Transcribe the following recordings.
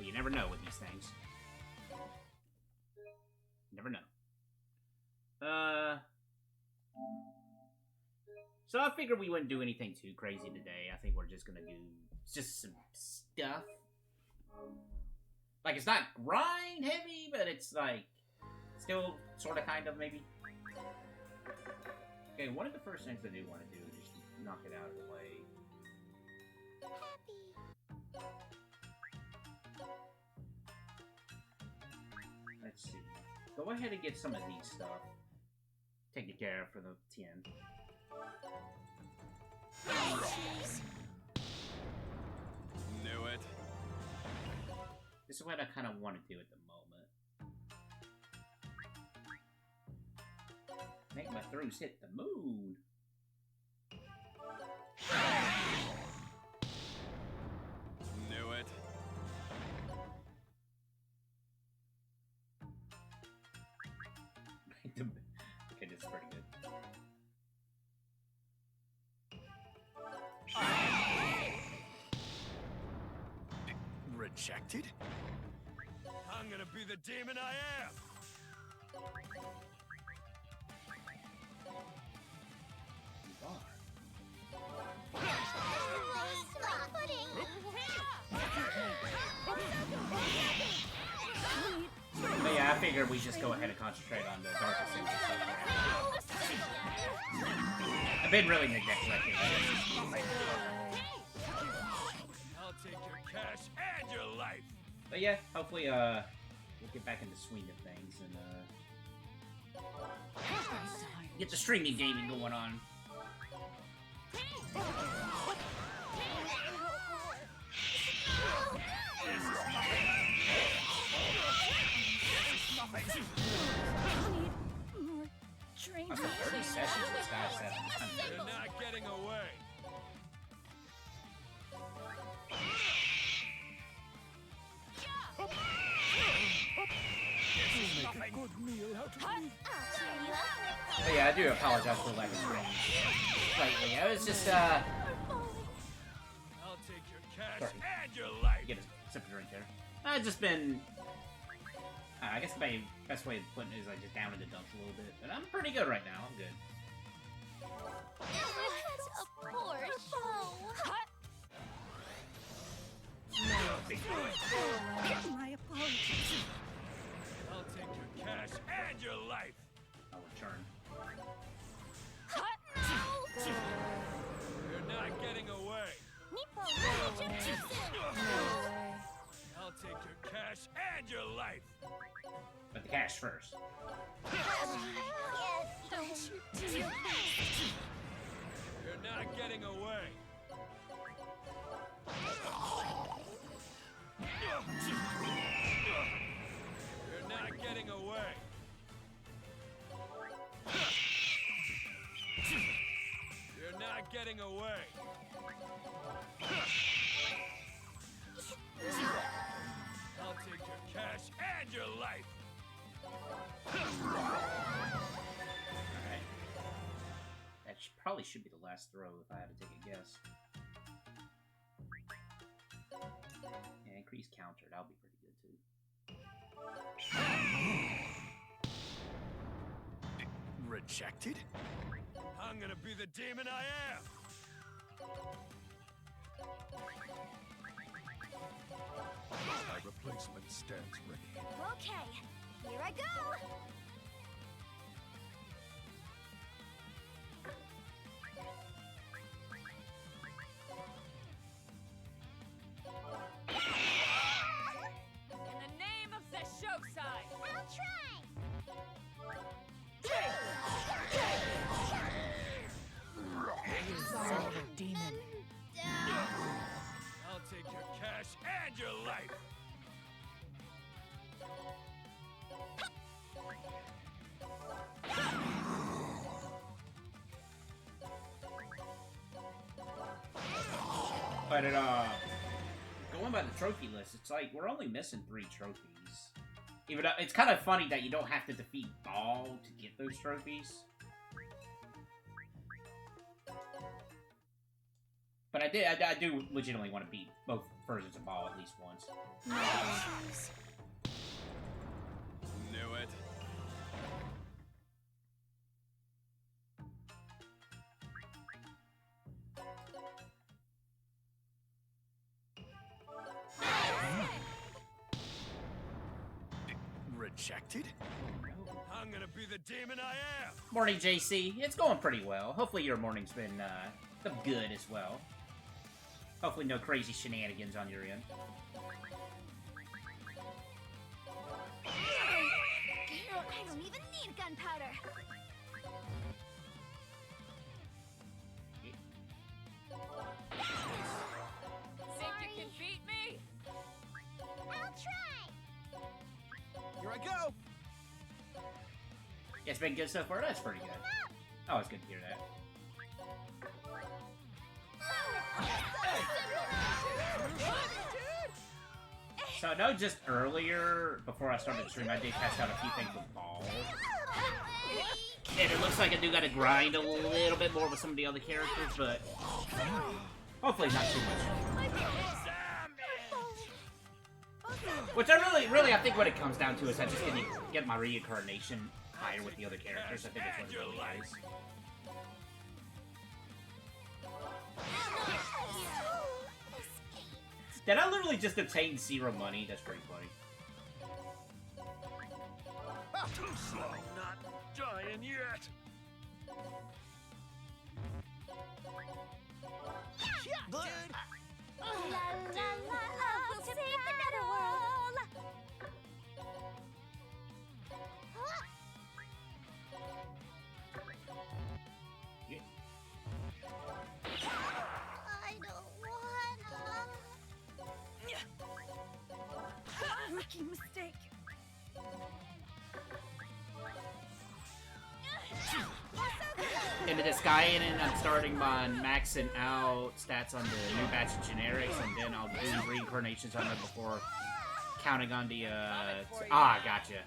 you never know with these things. You never know. So I figured we wouldn't do anything too crazy today. I think we're just gonna do just some stuff. Like, it's not grind heavy, but it's like still sort of, kind of, maybe. Okay, one of the first things I do want to do is just knock it out of the way. Let's see. Go ahead and get some of these stuff taken care of for the 10. Knew it. This is what I kind of want to do at the moment. Make my throws hit the moon. Knew it. Okay, this is pretty good. Rejected? I'm gonna be the demon I am! You are. But yeah, I figured we just go ahead and concentrate on the darkest things and stuff. I've been really neglecting it. I'll take your cash and your life! But yeah, hopefully, we'll get back in the swing of things and, get the streaming gaming going on. That's 30 sessions this guy said. You're not getting away! But yeah, I do apologize for lack of streams lately. I was just, I'll take your cash and your life! get a sip of drink there. I've just been, I guess the best way of putting it is like just down in the dumps a little bit. But I'm pretty good right now. I'm good. A poor show. Big boy. My apologies. I'll take your cash and your life! I'll return. You're not getting away! I'll take your cash and your life! But the cash first. Don't you do You're not getting away! You're not getting away! You're not getting away! I'll take your cash and your life! Alright. That probably should be the last throw if I had to take a guess. Yeah, increase counter. That'll be pretty good too. Rejected? I'm gonna be the demon I am! My replacement stands ready. Okay, here I go. In the name of the show side! I'll try. Demon. I'll take your cash and your life! But going by the trophy list, it's like we're only missing 3 trophies. Even though it's kind of funny that you don't have to defeat Ball to get those trophies. But I do legitimately want to beat both versions of Ball at least once. Knew it. Rejected? I'm gonna be the demon I am! Morning, JC. It's going pretty well. Hopefully your morning's been good as well. Hopefully no crazy shenanigans on your end. I don't even need gunpowder. Think you can beat me? I'll try. Here I go! It's been good so far. That's pretty good. Oh, it's good to hear that. So I know just earlier, before I started the stream, I did test out a few things with Ball. And it looks like I do gotta grind a little bit more with some of the other characters, but hopefully not too much. Which I really, I think what it comes down to is I just need to get my reincarnation higher with the other characters. I think it's what it really is. Did I literally just obtain 0 money? That's pretty funny. Too slow, not dying yet! Yeah, dude. La la la, I'll save the netherworld. Yeah. I don't wanna. Rookie mistake. Into Disgaea, and I'm starting on maxing out stats on the new batch of generics, and then I'll do reincarnations on them before counting on the, gotcha.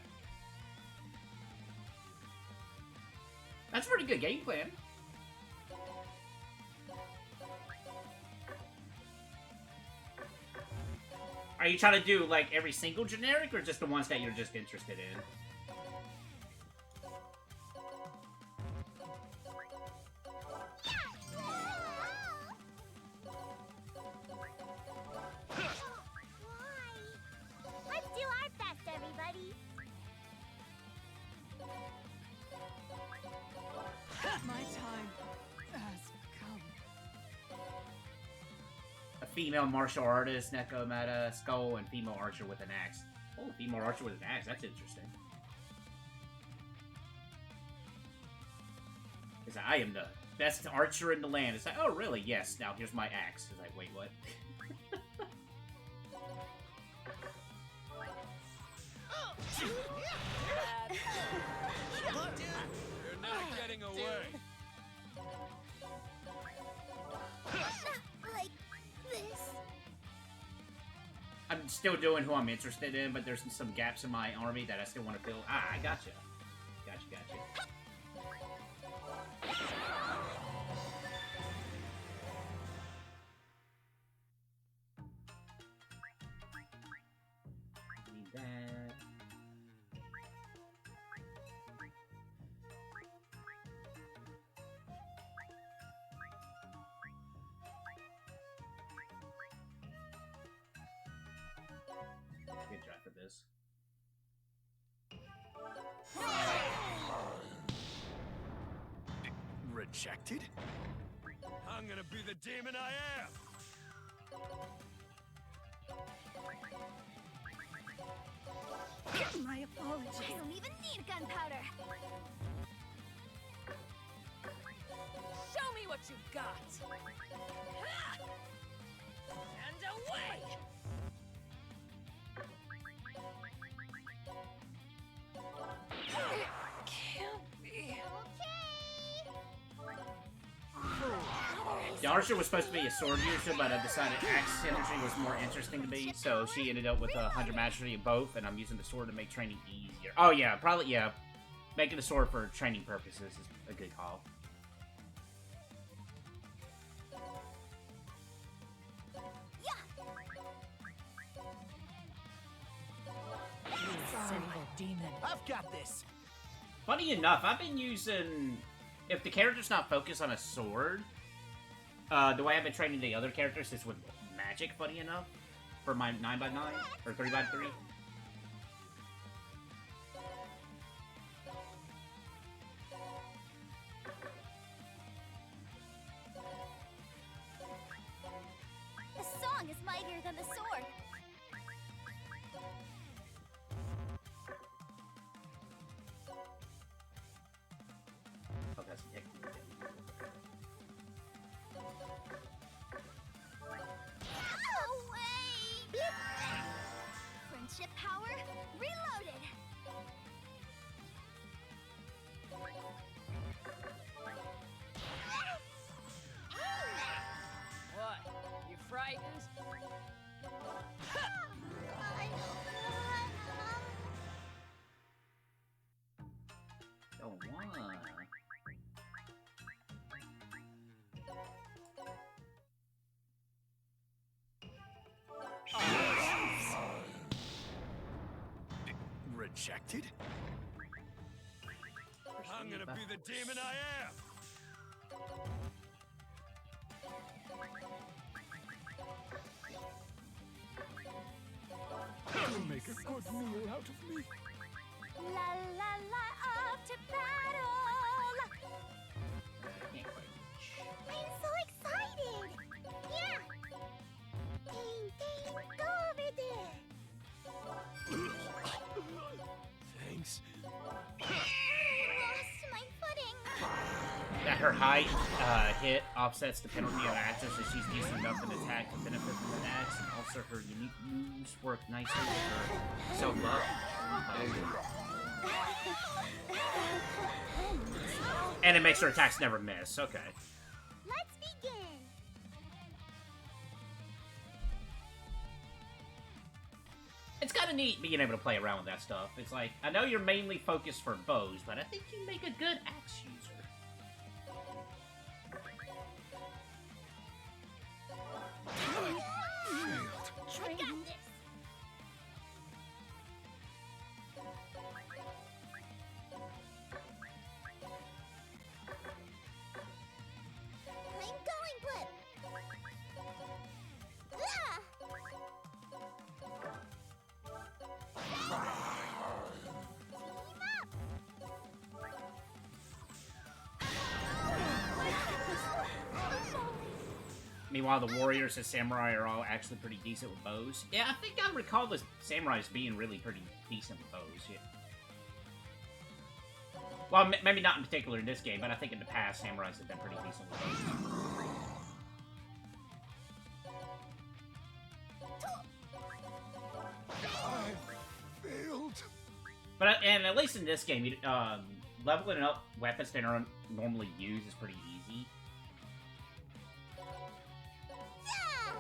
That's a pretty good game plan. Are you trying to do, like, every single generic, or just the ones that you're just interested in? Let's do our best, everybody. My time has come. A female martial artist, Neko Meta, Skull, and female archer with an axe. Oh, female archer with an axe, that's interesting. It's like, I am the best archer in the land. It's like, oh really? Yes, now here's my axe. It's like, wait, what? You're not getting away! Like this. I'm still doing who I'm interested in, but there's some gaps in my army that I still want to fill. Ah, I gotcha. Gotcha. Need that. Good try for this. Rejected? I'm gonna be the demon I am! My apologies. I don't even need gunpowder. Show me what you got. And away. Can't be. The archer was supposed to be a sword user, but I decided axe synergy was more interesting to me, so she ended up with 100 mastery of both, and I'm using the sword to make training easier. Oh yeah, probably, yeah. Making the sword for training purposes is a good call. demon. I've got this. Funny enough, I've been using... If the character's not focused on a sword, the way I've been training the other characters is with magic, funny enough, for my 9x9, or 3x3. The song is mightier than the sword. Oh, that's the Away! Friendship power reloaded. What? You frightened? Don't wanna. Rejected? I'm gonna be the demon I am. You'll make a good meal out of me. La la la, off to battle! I'm so excited! Yeah! Ding ding, go over there! Thanks. I lost my footing! That her height hit offsets the penalty of axes, so she's decent enough an attack to benefit from an axe, and also her unique moves work nicely with her self-love. And it makes her attacks never miss. Okay. Let's begin! It's kind of neat being able to play around with that stuff. It's like, I know you're mainly focused for bows, but I think you make a good axe user. I got this! I'm going, Blip! Ah! Meanwhile, the warriors and samurai are all actually pretty decent with bows. Yeah, I think I recall the samurais being really pretty decent with bows. Yeah. Well, maybe not in particular in this game, but I think in the past, samurais have been pretty decent with bows. I failed. But and at least in this game, leveling up weapons they don't normally use is pretty easy. Yeah!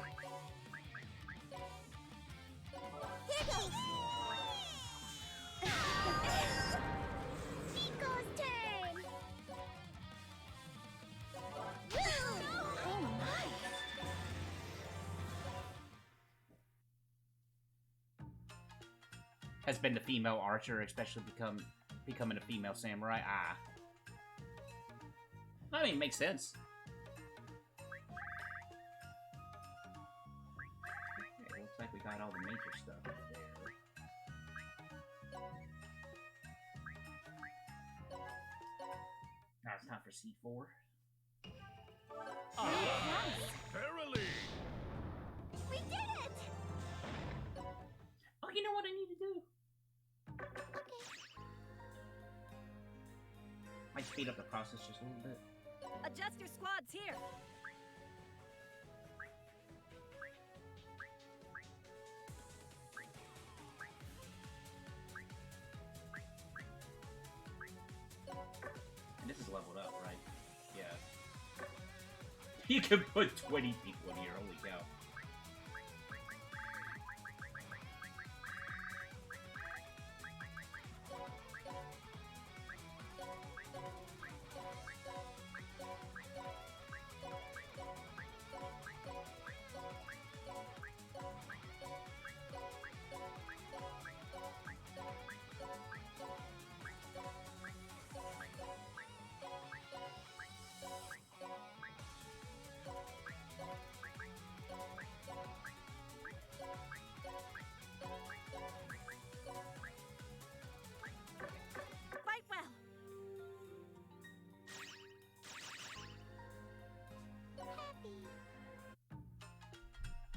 Here goes! Nico's turn! Oh my! Has been the female archer, especially becoming a female samurai. Ah. I mean, it makes sense. Okay, looks like we got all the major stuff there. Now it's time for C4. Verily. We did it! Oh, you know what I need to do? Okay. Might speed up the process just a little bit. Adjust your squads here. And this is leveled up, right? Yeah. You can put 20 people in here, holy cow.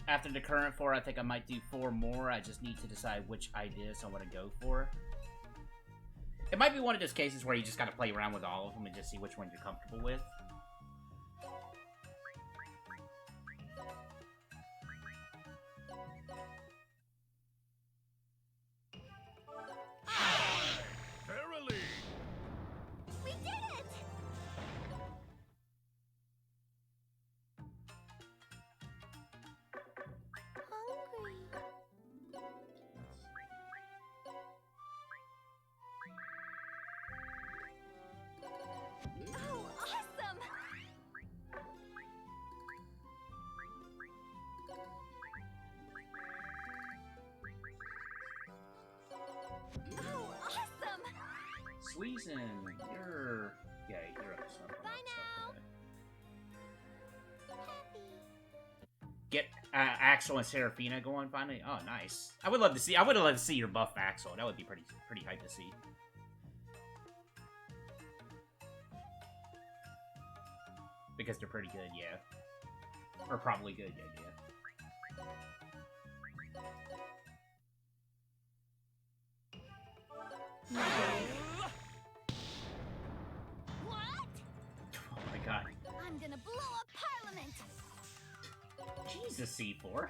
after the current 4, I think I might do 4 more. I just need to decide which ideas I want to go for. It might be one of those cases where you just gotta play around with all of them and just see which one you're comfortable with. Verily! We did it! Hungry. Oh, awesome! Oh, awesome! Sweezen, you're... Yeah, you're up to something. Bye now. Happy. Get Axel and Serafina going finally. Oh, nice. I would love to see. I would have loved to see your buff Axel. That would be pretty hype to see. Because they're pretty good, yeah. Or probably good, yeah. What? Oh my god. I'm gonna blow up Parliament. Jesus, C4.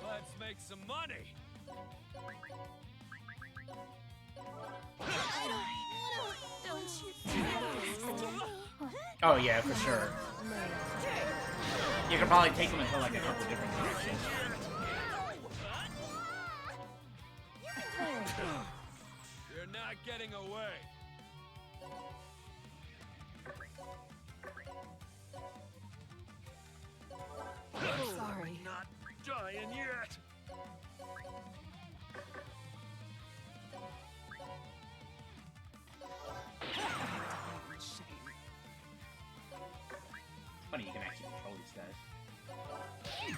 Let's make some money! Don't you Oh yeah, for sure. You could probably take them into like a couple different directions. You're not getting away! Sorry. Not dying yet! Funny, you can actually control these guys. It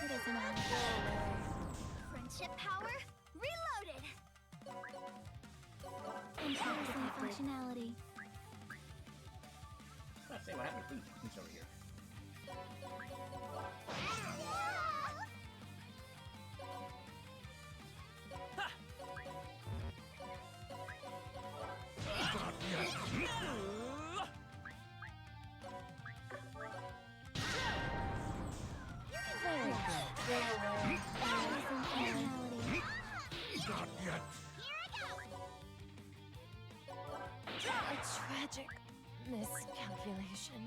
doesn't matter. Friendship power reloaded. Enhancing functionality. Let's say what happened to who's over here. Not yet! A tragic miscalculation.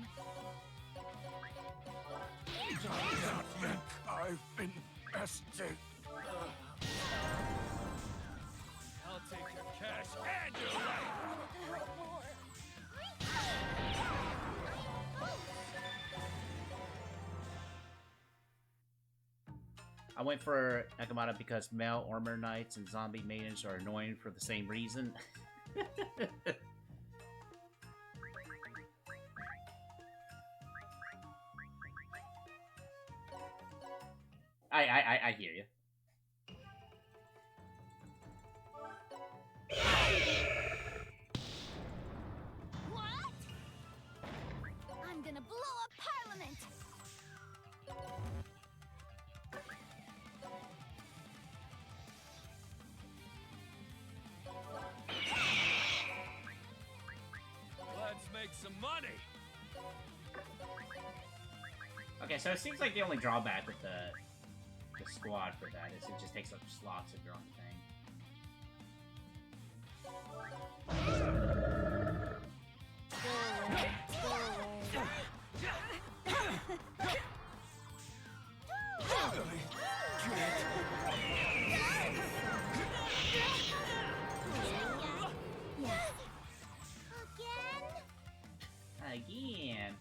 Not yet! I've been bested! I'll take your cash and your life! I went for Nakamata because male armor knights and zombie maidens are annoying for the same reason. I hear you. What? I'm gonna blow up Parliament. Let's make some money! Okay, so it seems like the only drawback with the squad for that is it just takes up slots if you're on the thing. Again? Again.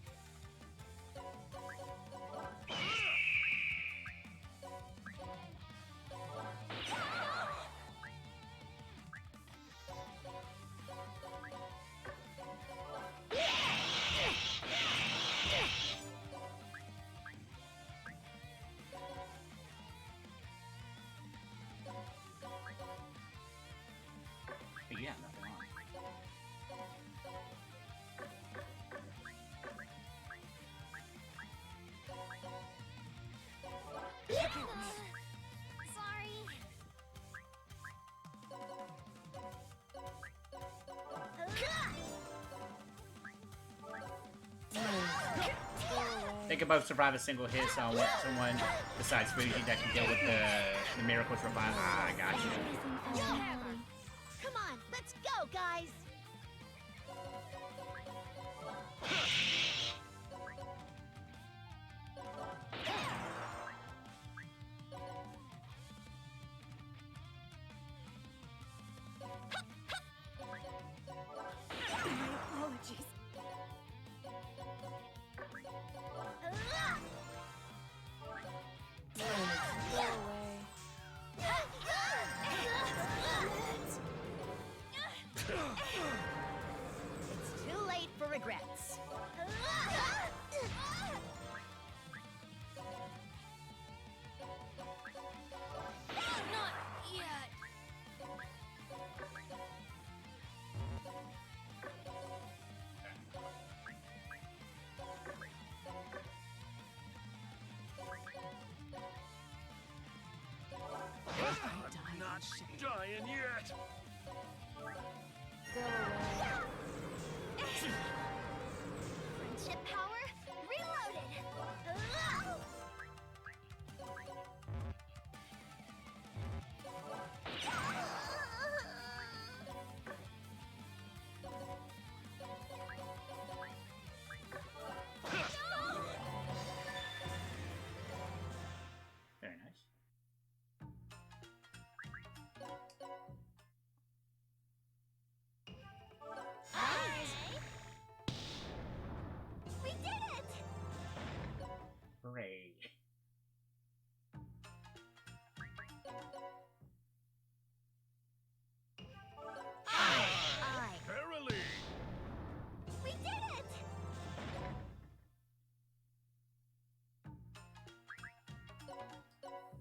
They can both survive a single hit, so I want someone besides Fuji that can deal with the miracles revive. Ah, I got you. Come on, let's go, guys. Apologies. Go It's too late for regrets. Not yet. I'm not dying yet. Go away. Friendship power reloaded. Very nice. We did it! Hooray. I. Verily. We did it!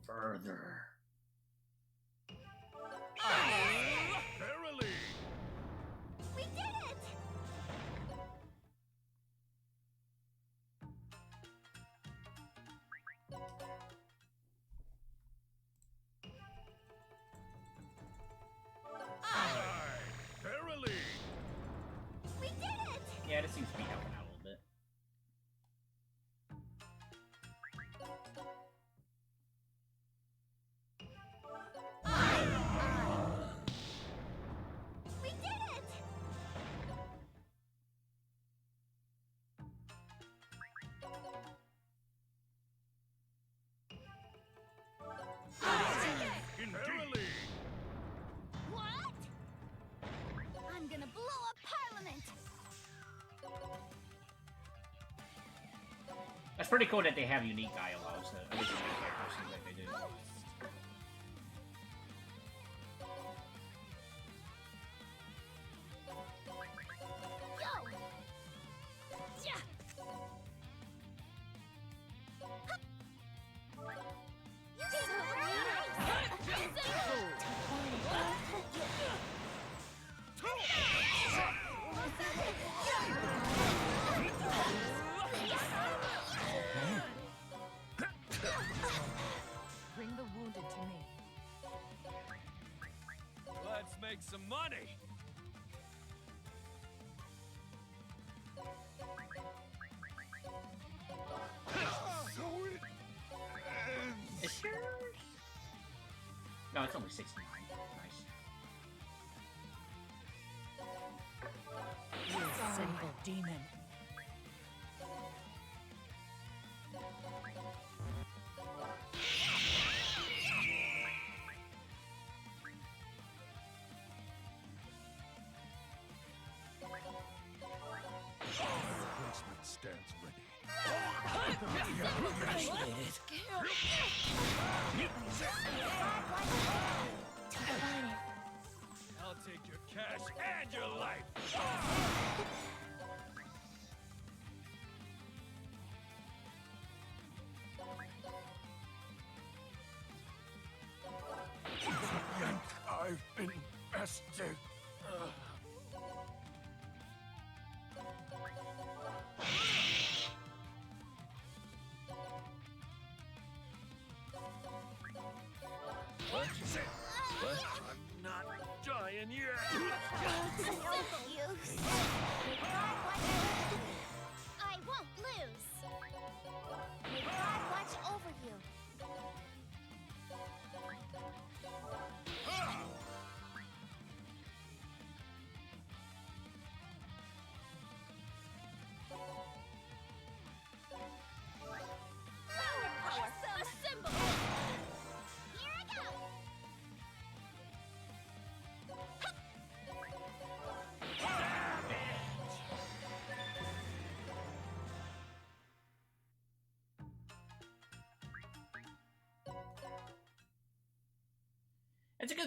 Further. Verily. We did it! Verily. We did it! Yeah, this seems to be helping out a little bit. We did it! Verily. What? I'm gonna blow up Parliament! That's pretty cool that they have unique dialogues. At least in the characters seems like they do. Go! Yeah! Bring the wounded to me. Let's make some money. So it ends. Is yours? No, it's only 69. Nice. You sinful demon. Replacement stands ready. I'll take your cash and your life. I've been bested. But I'm not dying yet. No use. I won't lose.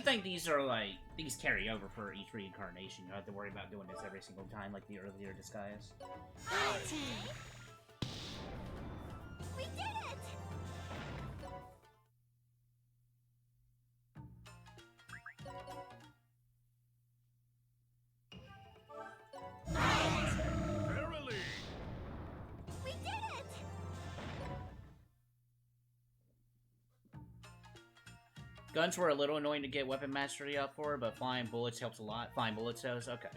thing these are like, these carry over for each reincarnation. You don't have to worry about doing this every single time like the earlier Disgaeas. We did it! Verily! We did it! Guns were a little annoying to get weapon mastery up for, but flying bullets helps a lot. Flying bullets does? Okay.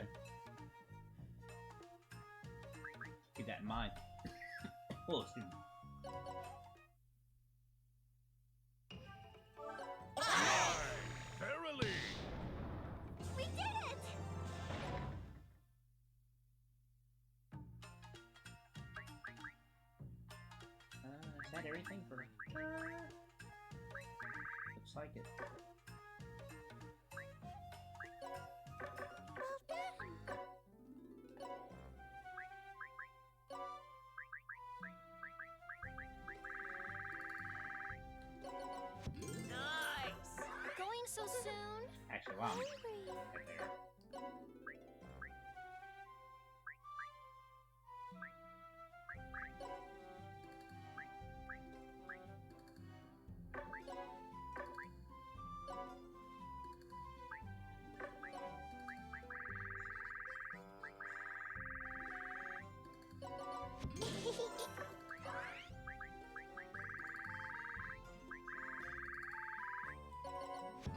Keep that in mind. Oh, excuse me. Verily! We did it! Is that everything for... Looks like it. Well done! Nice! Going so soon? Actually, wow. Hungry. Right there.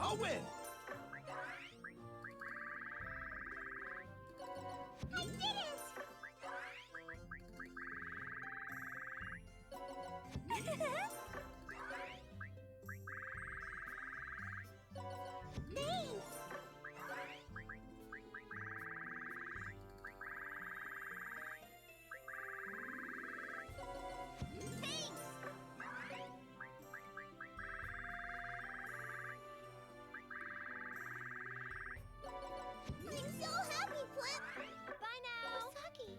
I'll win! I did it! Thanks! I'm so happy, Flip! Bye now! Saki!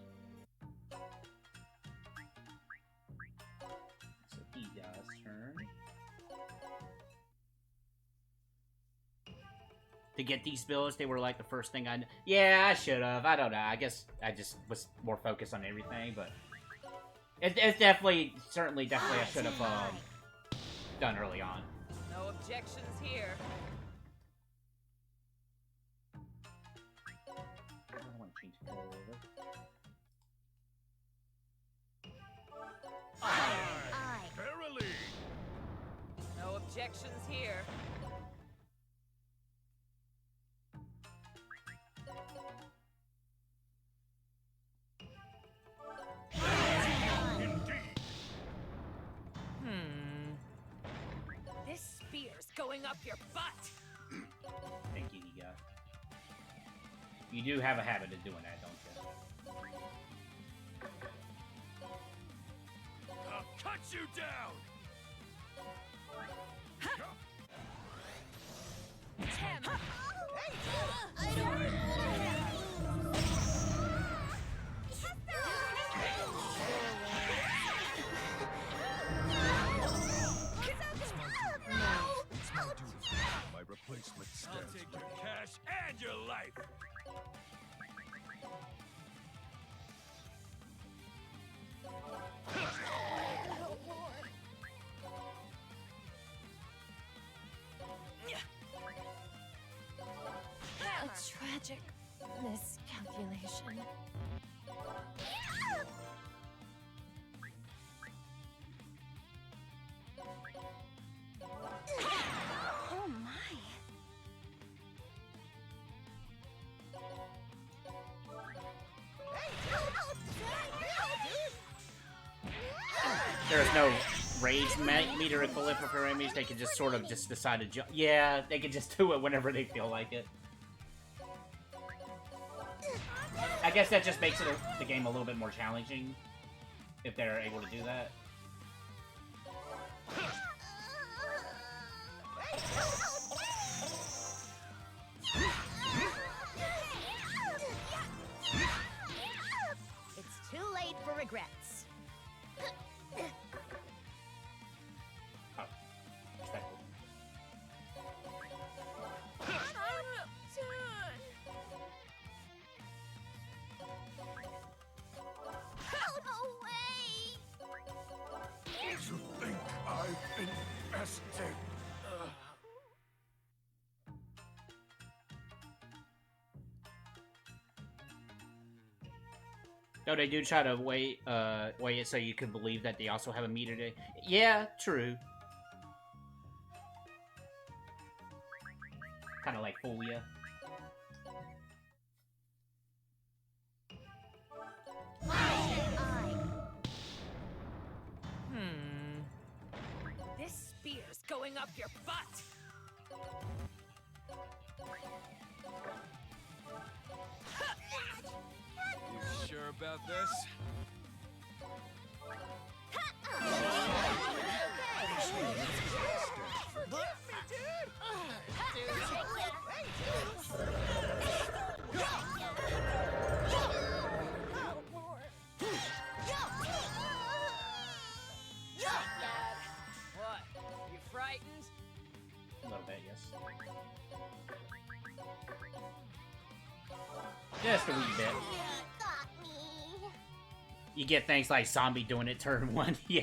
So Disgaea's turn. To get these bills, they were like the first thing I... Yeah, I should have. I don't know. I guess I just was more focused on everything, but... It's definitely, certainly, definitely I should have done early on. No objections here. I don't want to change color over. I. Verily! No objections here. Indeed! This spear's going up your butt. Thank you, Disgaea. You do have a habit of doing that, don't you? I'll cut you down! Hammer. I don't My replacement stands. I'll take your cash and your life! A tragic miscalculation. Oh my. There's no rage meter equivalent for enemies. They can just sort of just decide to jump. Yeah, they can just do it whenever they feel like it. I guess that just makes the game a little bit more challenging if they're able to do that. It's too late for regrets. Oh, respectful. No, they do try to weigh it so you can believe that they also have a meter day. Yeah, true. Kind of like fool ya. This spear's going up your butt. You sure about this? What? You frightened? A little bit, yes. Just a wee bit. Got me. You get things like zombie doing it turn 1. Yeah.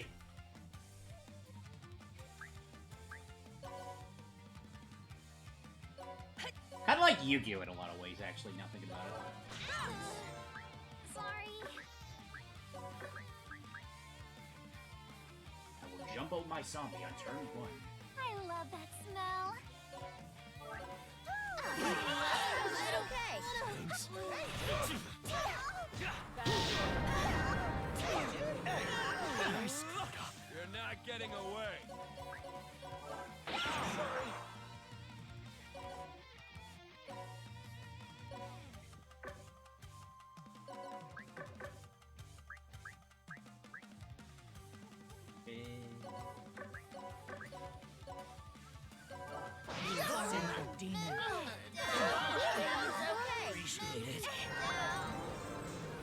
Kind of like Yu-Gi-Oh! In a lot of ways, actually, now thinking about it. Sorry. I will jumbo my zombie on turn 1. I love that smell. Okay. You're not getting away.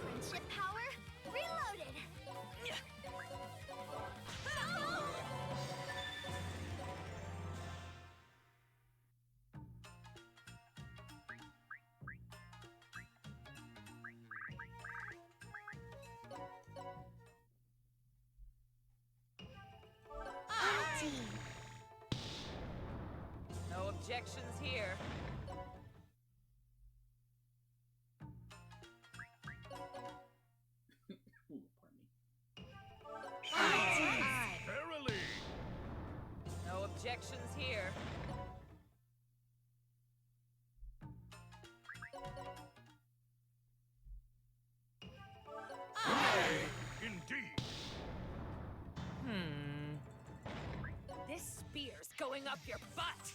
Friendship power reloaded. No objections here. Ooh, pardon me. Verily. No objections here. Indeed. This spear's going up your butt.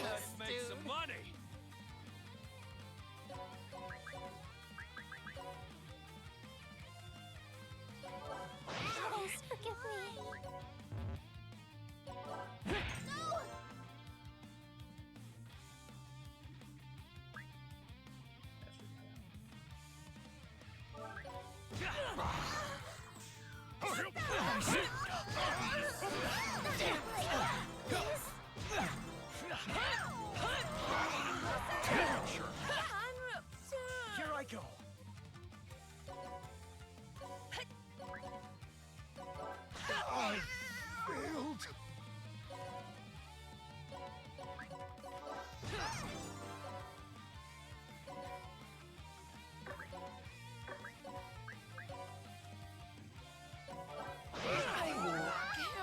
Let's make some money. Please forgive me. No! Here I go. I failed.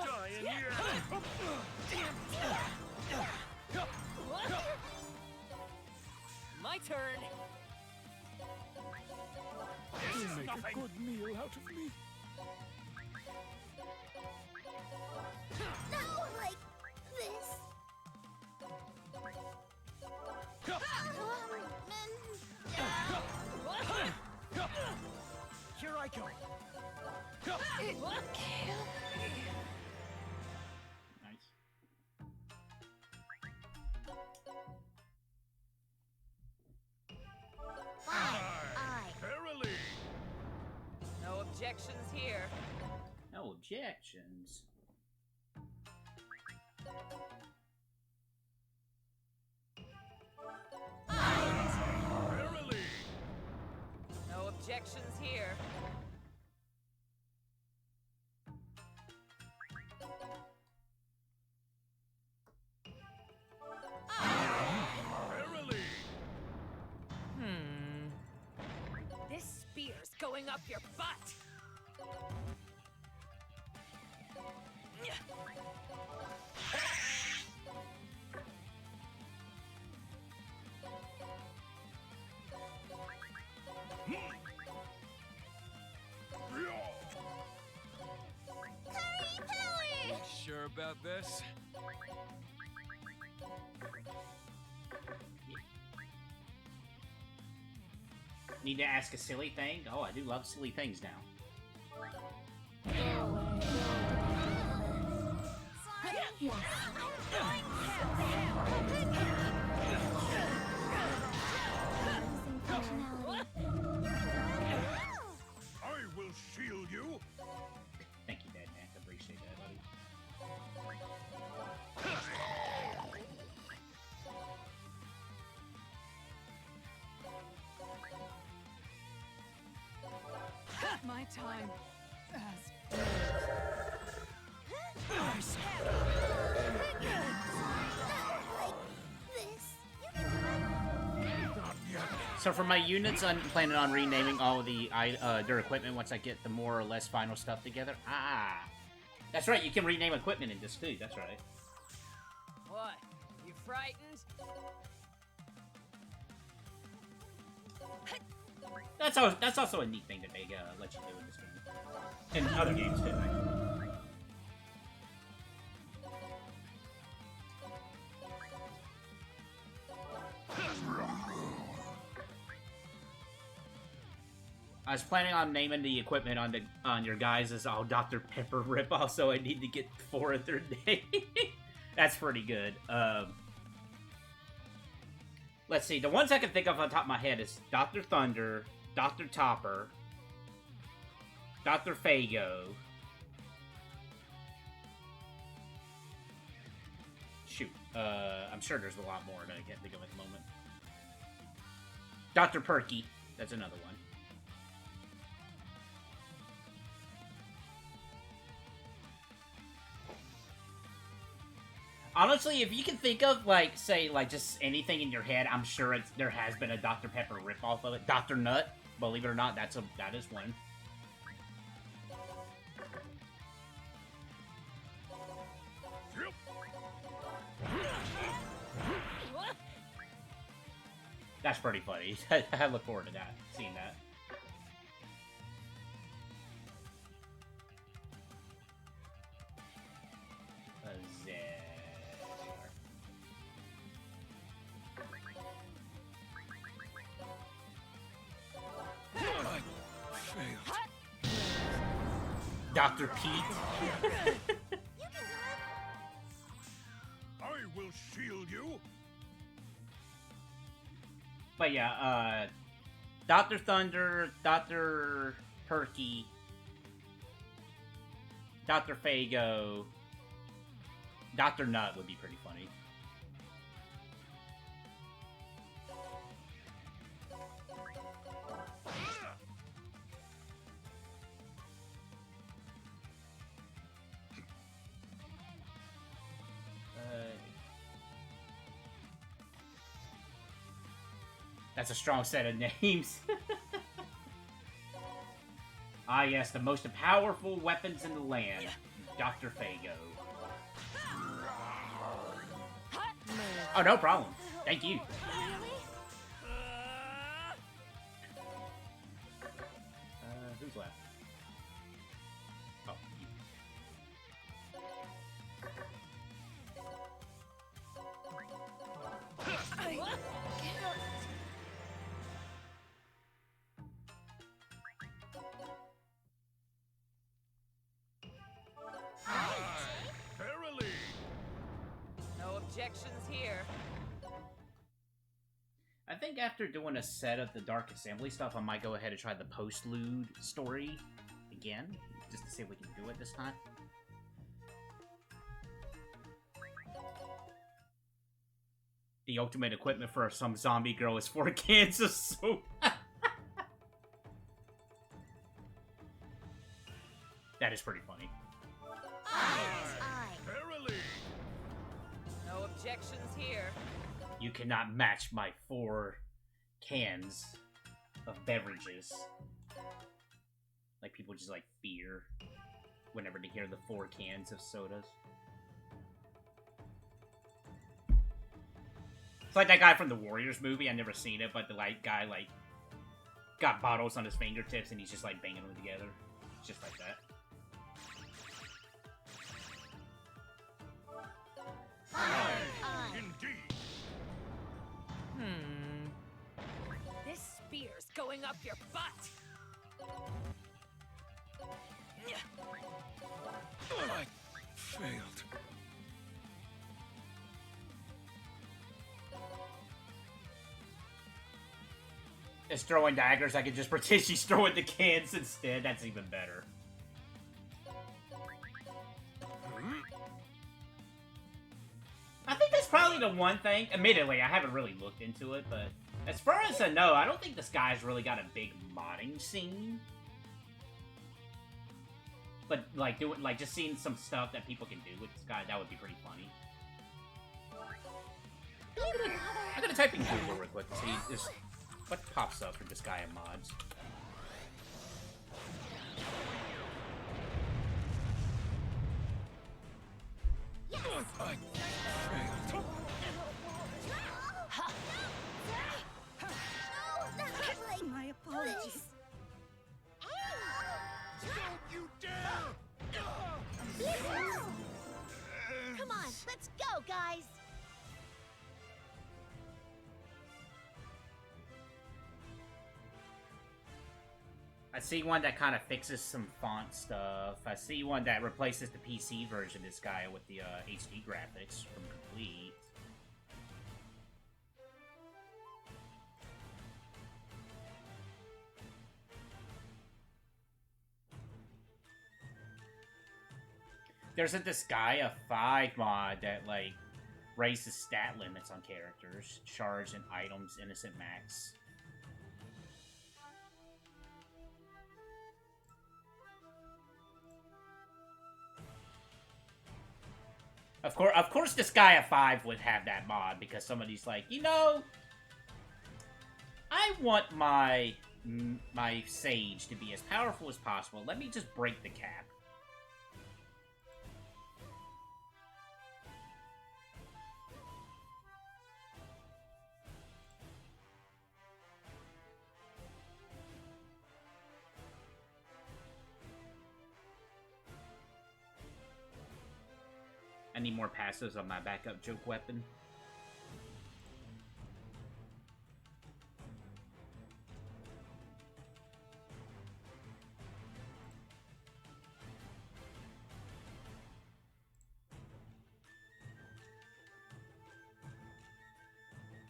Die in here. My turn. This is Make nothing. a good meal out of me. No, like this. Here I go. Nice. Verily. No objections here. No objections. Verily. No objections here. going up your butt. You sure about this? Need to ask a silly thing? Oh, I do love silly things now. I will shield you. Thank you, Dad, man. I appreciate that, buddy. My time has So for my units, I'm planning on renaming all the their equipment once I get the more or less final stuff together. Ah, that's right. You can rename equipment in this too. That's right. What? You frightened? That's also a neat thing that they let you do in this game, and other games too. Actually. I was planning on naming the equipment on your guys as all Dr. Pepper ripoff, so I need to get 4 of their names. That's pretty good. Let's see. The ones I can think of on top of my head is Dr. Thunder, Dr. Topper, Dr. Fago. Shoot. I'm sure there's a lot more that I can't think of at the moment. Dr. Perky. That's another one. Honestly, if you can think of, like, say, like, just anything in your head, I'm sure there has been a Dr. Pepper ripoff of it. Dr. Nut, believe it or not, that is one. That's pretty funny. I look forward to that, seeing that. Dr. Pete. I will shield you. But yeah, Dr. Thunder, Dr. Perky, Dr. Fago, Dr. Nut would be pretty funny. That's a strong set of names. Ah, yes, the most powerful weapons in the land. Dr. Fago. Oh, no problem. Thank you. Who's left? Oh, you. No objections here. I think after doing a set of the Dark Assembly stuff, I might go ahead and try the postlude story again, just to see if we can do it this time. The ultimate equipment for some zombie girl is 4 cans of soap. That is pretty funny. No objections here. You cannot match my 4 cans of beverages. Like, people just, like, fear whenever they hear the 4 cans of sodas. It's like that guy from the Warriors movie. I've never seen it, but the, like, guy, like, got bottles on his fingertips and he's just, like, banging them together. Just like that. Indeed. This spear's going up your butt. I failed. Is throwing daggers, I could just pretend she's throwing the cans instead. That's even better. I think that's probably the one thing. Admittedly, I haven't really looked into it, but as far as I know, I don't think this guy's really got a big modding scene. But like just seeing some stuff that people can do with this guy, that would be pretty funny. I'm gonna type in Google real quick to see just what pops up for Disgaea mods. I failed. My apologies. Don't you dare! Come on, let's go, guys. I see one that kind of fixes some font stuff. I see one that replaces the PC version of this guy with the HD graphics from Complete. There's a Disgaea 5 mod that, like, raises stat limits on characters, charge and items, innocent max. Of course, Disgaea 5 would have that mod, because somebody's like, you know, I want my Sage to be as powerful as possible. Let me just break the cap. I need more passes on my backup joke weapon.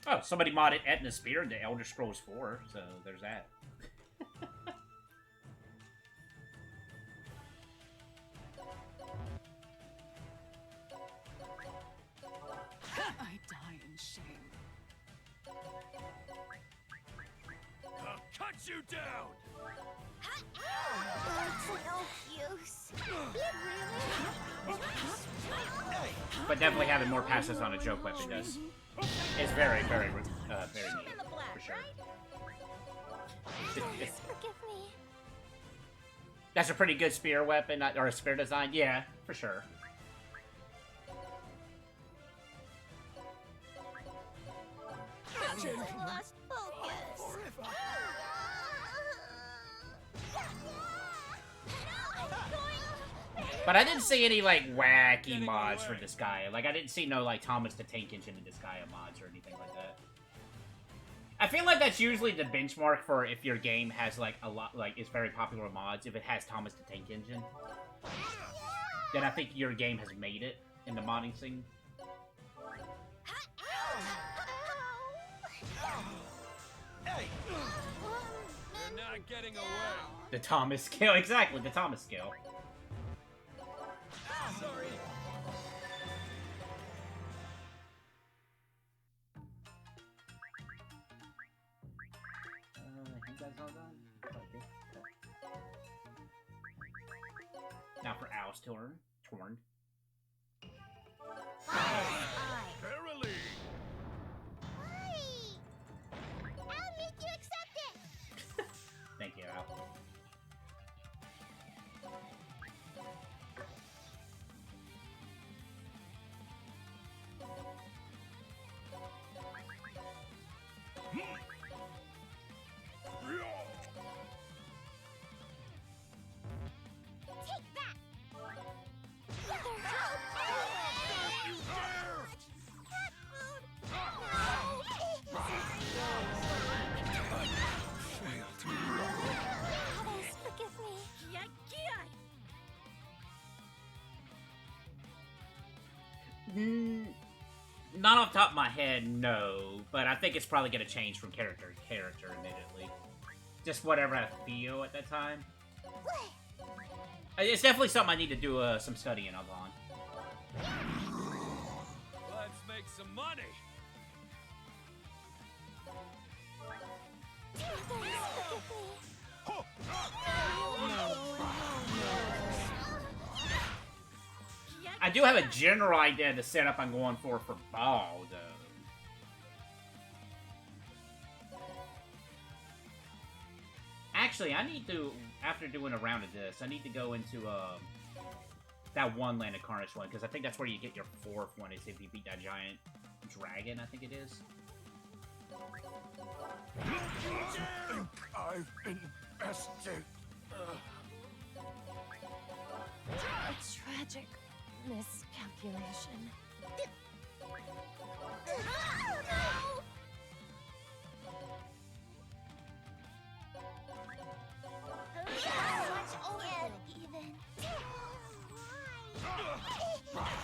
Oh, somebody modded Etna Spear into Elder Scrolls 4, so there's that. I die in shame. I'll cut you down! That's no use. But definitely having more passes on a joke weapon does. It's very, very neat, for sure. Please forgive me. That's a pretty good spear weapon, or a spear design. Yeah, for sure. I lost focus. But I didn't see any, like, wacky mods for Disgaea. Like, I didn't see no, like, Thomas the Tank Engine in Disgaea mods or anything like that. I feel like that's usually the benchmark for if your game has, like, a lot, like, it's very popular mods. If it has Thomas the Tank Engine, then I think your game has made it in the modding scene. You're not getting away. The Thomas skill, exactly, the Thomas skill. Sorry. I think that's all done. Okay. Now for Owl's turn. Verily. I'll make you accept it. Thank you. Yeah. Take that! You dare! Cat food! Failed. Others, forgive me. Not off the top of my head, no. But I think it's probably going to change from character to character, admittedly. Just whatever I feel at that time. It's definitely something I need to do some studying of on. Let's make some money. Others, forgive me. I do have a general idea of the setup I'm going for Ball, though. Actually, I need to, after doing a round of this, I need to go into that one Land of Carnage one, because I think that's where you get your 4th one, is if you beat that giant dragon, I think it is. Think I've invested. A tragic miscalculation.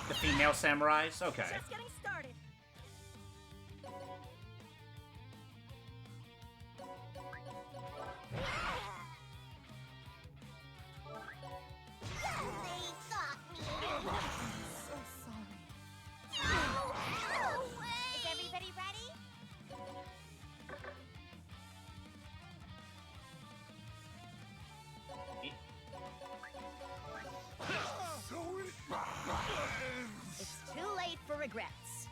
The female samurais? Okay. Just getting started. So sorry. Is everybody ready? So it It's too late for regrets.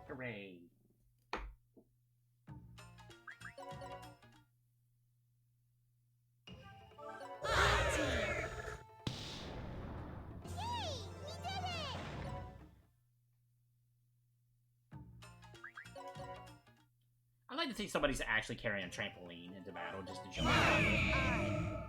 Hooray. I'd like to see somebody's actually carrying a trampoline into battle just to jump around.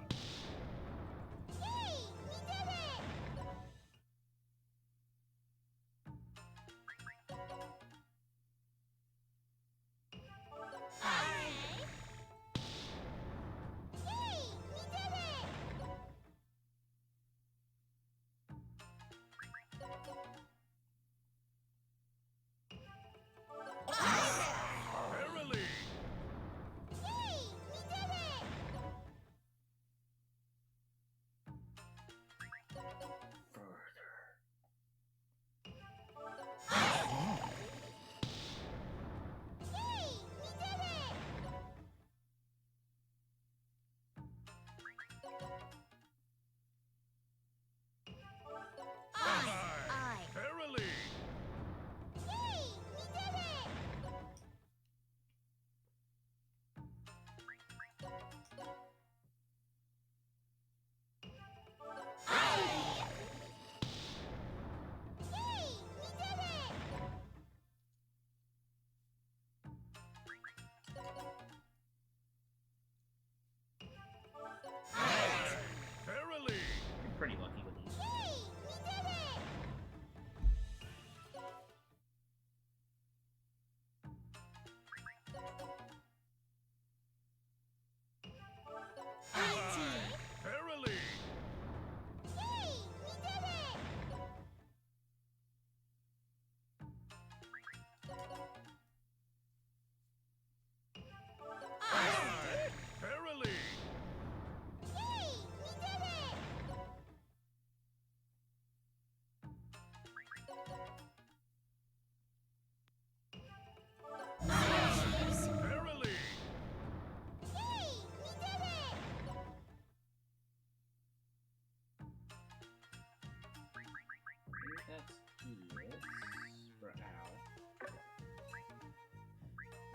verily.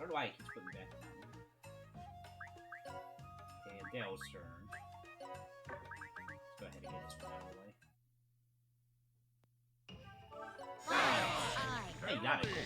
don't know why he keeps putting that down. Okay, Adele's turn. Let's go ahead and get this one out of the way. Hey, you got it. Cool.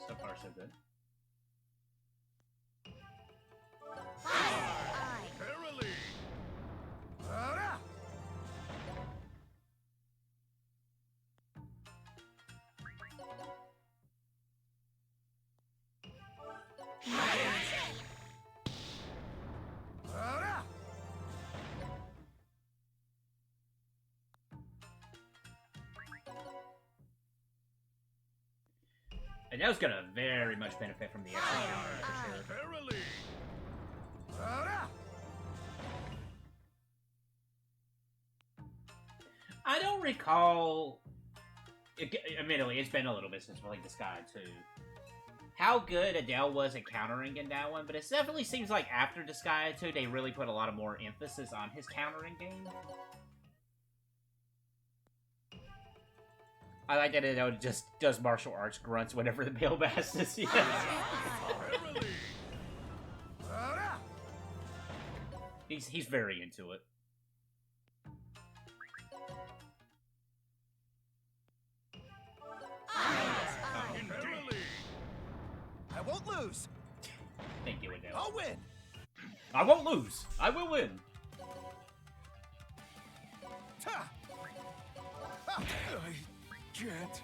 So far, so good. And that was gonna very much benefit from the extra counter, for sure. I don't recall... Admittedly, it's been a little bit since we played Disgaea 2. How good Adele was at countering in that one, but it definitely seems like after Disgaea 2, they really put a lot of more emphasis on his countering game. I like that Adele just does martial arts grunts whenever the Bill Bass is. Yes. He's very into it. I won't lose. Thank you, Adele. I'll win. I won't lose. I will win. Ta! Ah, I can't.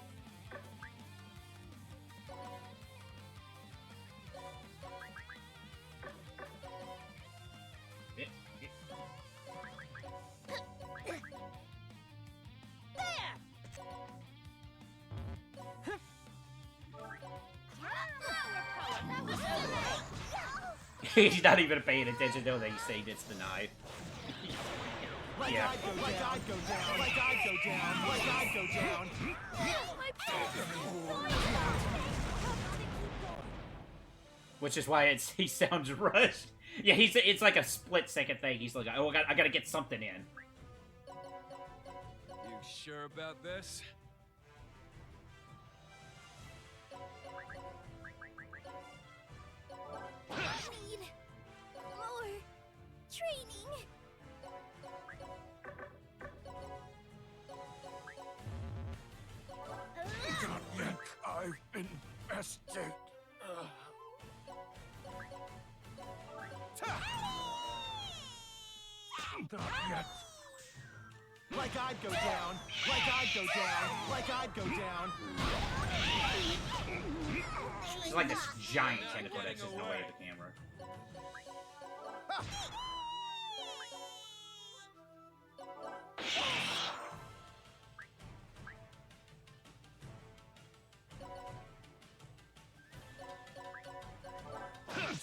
He's not even paying attention to that he saved it's the knife. Like Yeah. I'd go down, like I'd go down, like I'd go down, like I'd go down. Which is why he sounds rushed. Yeah, it's like a split second thing. He's like, oh, I gotta get something in. You sure about this? Need more training. Not yet. I've invested. Not yet. Like I'd go down, like I'd go down, like I'd go down. It's like this giant tentacle that's just in the way of the camera.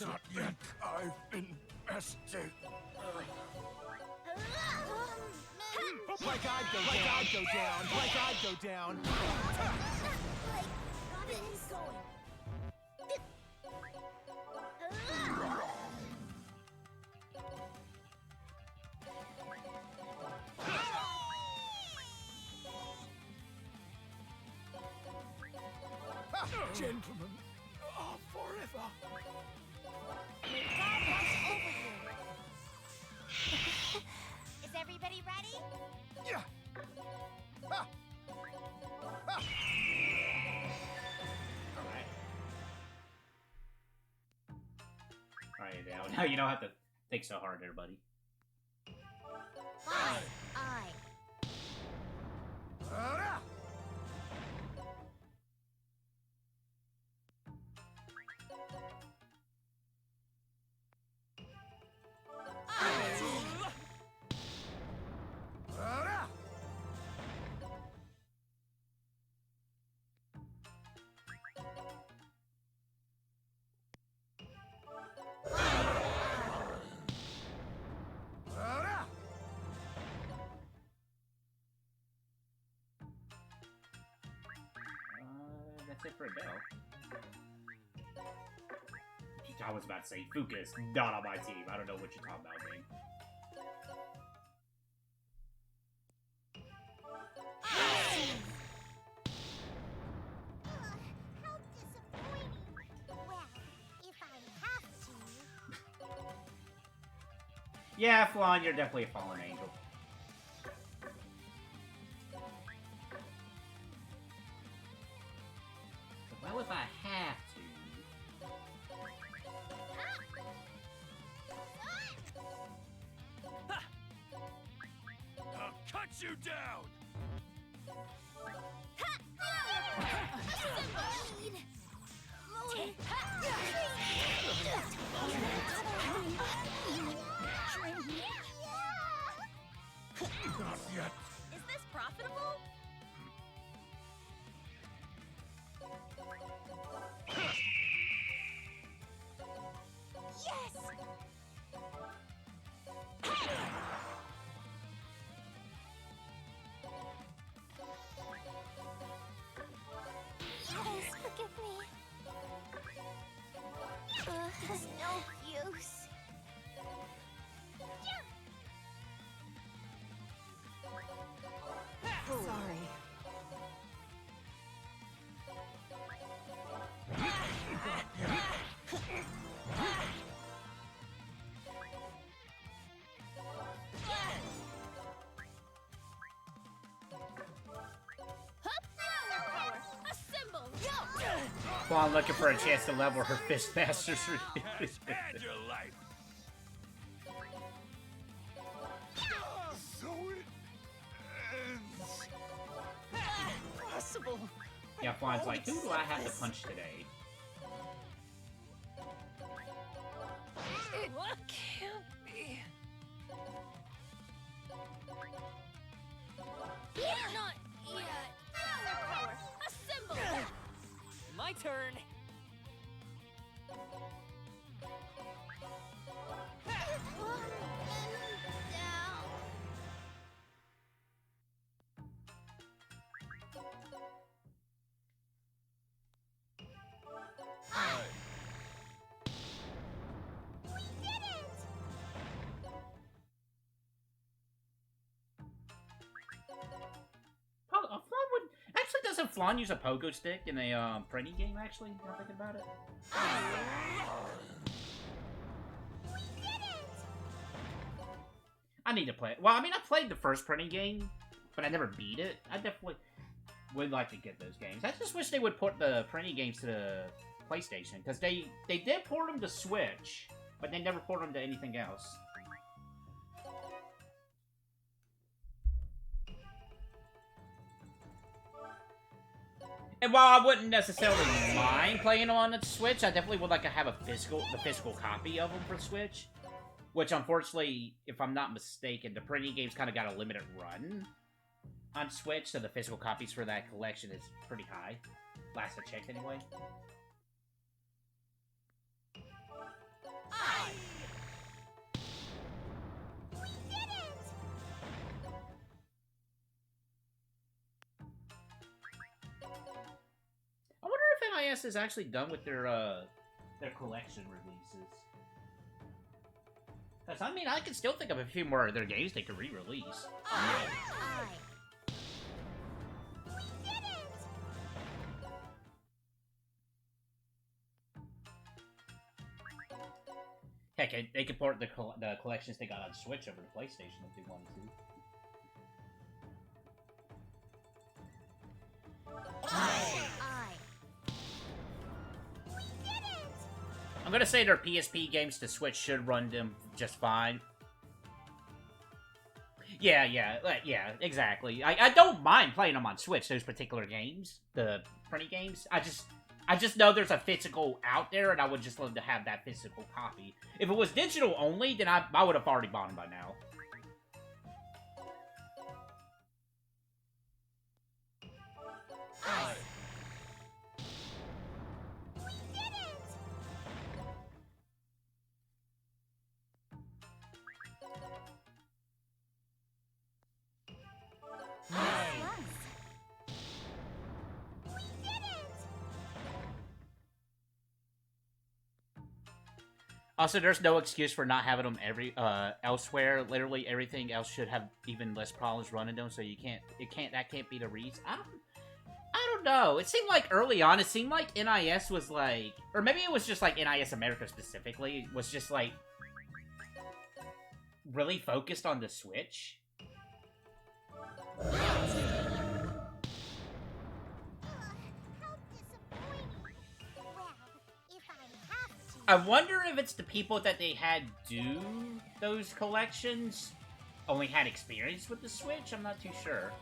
Not yet. I've invested. Like I'd go down, like I'd go down, like I'd go down. Like this. Gentlemen, forever. Is everybody ready? Yeah. Alright, now you don't have to Think so hard there, buddy. Fine. I. That's it for Adele. I was about to say, Fuka's not on my team. I don't know what you're talking about, man. How disappointing. Well, if I have to. Yeah, Flan, you're definitely a fallen angel. Well, if I have to. I'll cut you down! Not yet. Is this profitable? Yes! Yes, forgive me. There's no use. Sorry. Assemble! Flan looking for a chance to level her Fistmaster's. And your life. So it ends. Possible. Yeah, Flan's like, who do I have to punch today? It can't be. Not yet. Power. Assemble! My turn. Flan would actually doesn't Flan use a pogo stick in a Prenny game? Actually, now thinking about it. I need to play it. Well, I mean, I played the first Prenny game, but I never beat it. I definitely would like to get those games. I just wish they would port the Prenny games to the PlayStation, because they did port them to Switch, but they never ported them to anything else. And while I wouldn't necessarily mind playing them on the Switch, I definitely would like to have the physical copy of them for Switch. Which, unfortunately, if I'm not mistaken, the Prenny game's kind of got a limited run on Switch, so the physical copies for that collection is pretty high. Last I checked, anyway. I wonder if NIS is actually done with their collection releases. Because, I mean, I can still think of a few more of their games they could re-release. Heck, they could port the collections they got on Switch over to PlayStation if they wanted to. gonna say their PSP games to Switch should run them just fine. Yeah, exactly. I don't mind playing them on Switch, those particular games, the printy games. I just know there's a physical out there, and I would just love to have that physical copy. If it was digital only, then I would have already bought them by now. Also, there's no excuse for not having them elsewhere. Literally everything else should have even less problems running them, so that can't be the reason. I don't know. It seemed like early on, it seemed like NIS was like, or maybe it was just like NIS America specifically, was just like really focused on the Switch. How disappointing. Well, if I have to. I wonder if it's the people that they had do those collections only had experience with the Switch. I'm not too sure.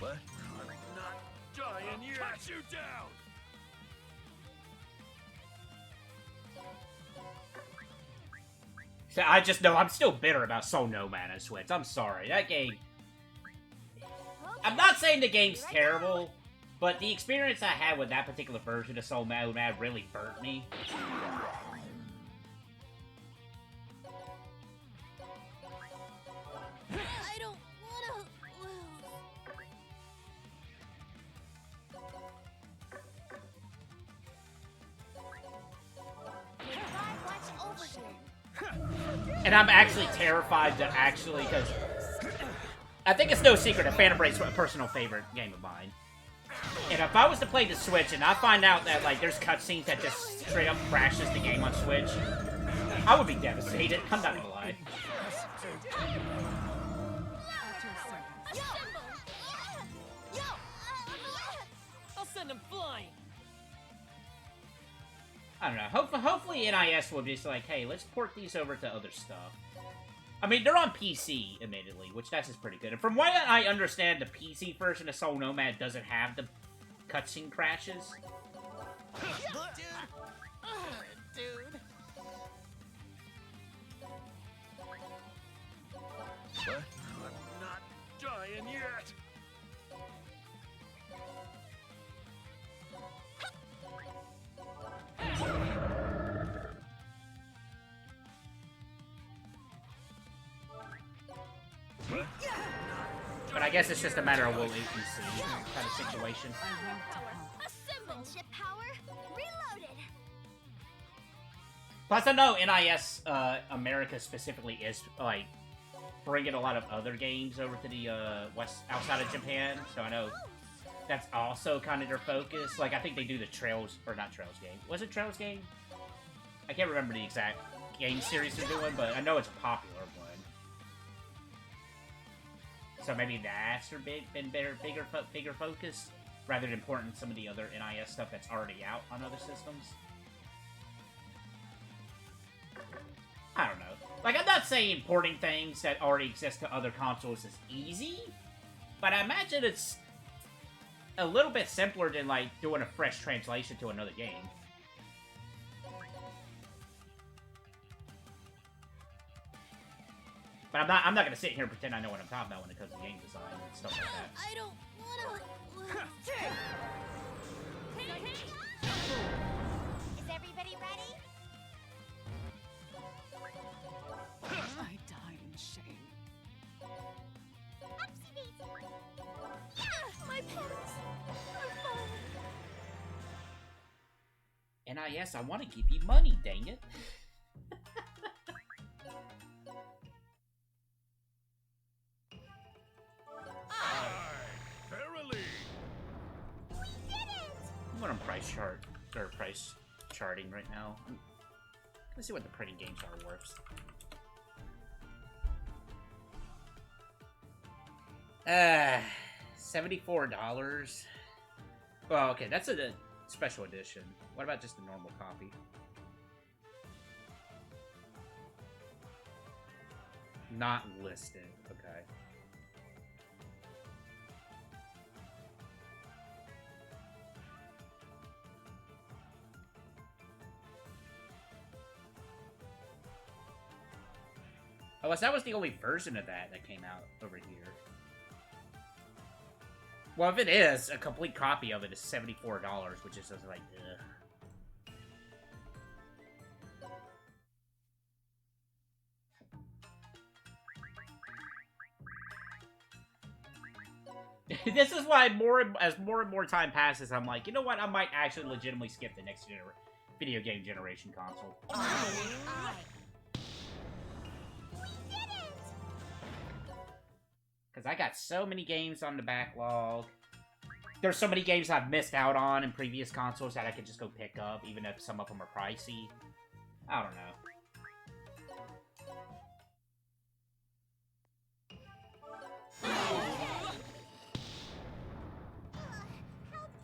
What? I'm not dying yet. Cut you down. So I just know I'm still bitter about Soul Nomad on Switch. I'm sorry. That game... I'm not saying the game's terrible, but the experience I had with that particular version of Soul Nomad really burnt me. I don't wanna lose. And I'm actually terrified to actually, because I think it's no secret that Phantom Break's a personal favorite game of mine. And if I was to play the Switch and I find out that like there's cutscenes that just straight up crashes the game on Switch, I would be devastated. I'm not gonna lie. I'll send him flying. I don't know. Hopefully NIS will be just like, hey, let's port these over to other stuff. I mean, they're on PC, admittedly, which that's just pretty good. And from what I understand, the PC version of Soul Nomad doesn't have the cutscene crashes. Dude. What? I'm not dying yet. But I guess it's just a matter of what we can see kind of situation. Friendship power reloaded. Plus, I know NIS America specifically is like bringing a lot of other games over to the outside of Japan. So I know that's also kind of their focus. Like I think they do the Trails or not Trails game. Was it Trails game? I can't remember the exact game series they're doing, but I know it's a popular one. So maybe that's their bigger focus, rather than porting some of the other NIS stuff that's already out on other systems. I don't know. Like, I'm not saying porting things that already exist to other consoles is easy, but I imagine it's a little bit simpler than, like, doing a fresh translation to another game. But I'm not gonna sit here and pretend I know what I'm talking about when it comes to game design and stuff like that. I don't wanna lose. Is everybody ready? I die in shame. Upsy daisy. My petals are NIS, I want to give you money, dang it. I'm on price charting right now. Let's see what the printing games are worth. $74. Well, okay, that's a special edition. What about just the normal copy? Not listed. Okay. Unless that was the only version of that came out over here. Well, if it is, a complete copy of it is $74, which is just like, ugh. This is why as more and more time passes, I'm like, you know what? I might actually legitimately skip the next video game generation console. Because I got so many games on the backlog. There's so many games I've missed out on in previous consoles that I could just go pick up, even if some of them are pricey. I don't know. How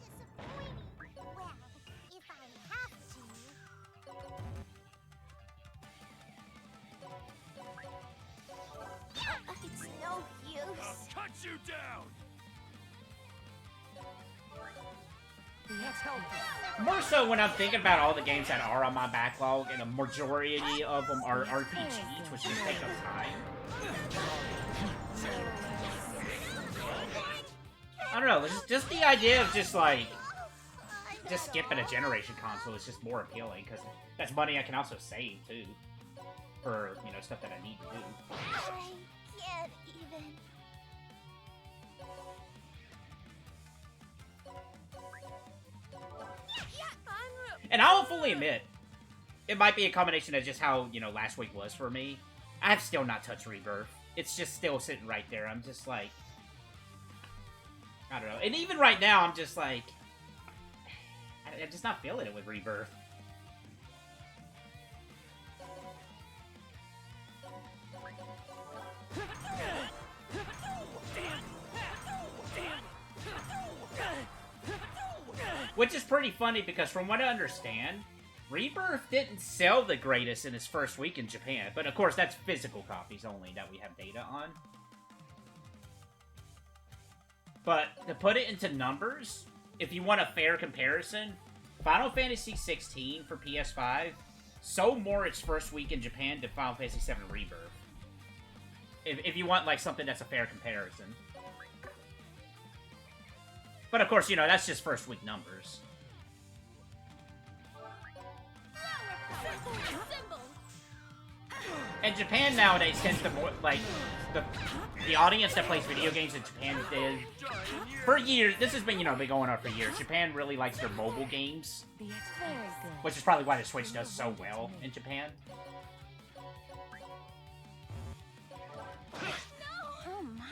disappointing. Well, if I have to. It's no use. I'll cut you down. Let's help. More so when I'm thinking about all the games that are on my backlog, and a majority of them are RPGs, which just take up time. I don't know, just the idea of just skipping a generation console is just more appealing, because that's money I can also save, too. For, you know, stuff that I need to do. I can't even. And I'll fully admit, it might be a combination of just how, you know, last week was for me. I have still not touched Rebirth. It's just still sitting right there. I'm just like... I don't know. And even right now, I'm just like... I'm just not feeling it with Rebirth. Which is pretty funny because from what I understand, Rebirth didn't sell the greatest in its first week in Japan. But of course, that's physical copies only that we have data on. But to put it into numbers, if you want a fair comparison, Final Fantasy 16 for PS5 sold more its first week in Japan than Final Fantasy 7 Rebirth. If you want like something that's a fair comparison. But of course, you know, that's just first week numbers. And Japan nowadays tends to more, like, the audience that plays video games in Japan did, for years, this has been, you know, been going on for years. Japan really likes their mobile games, which is probably why the Switch does so well in Japan. Oh my.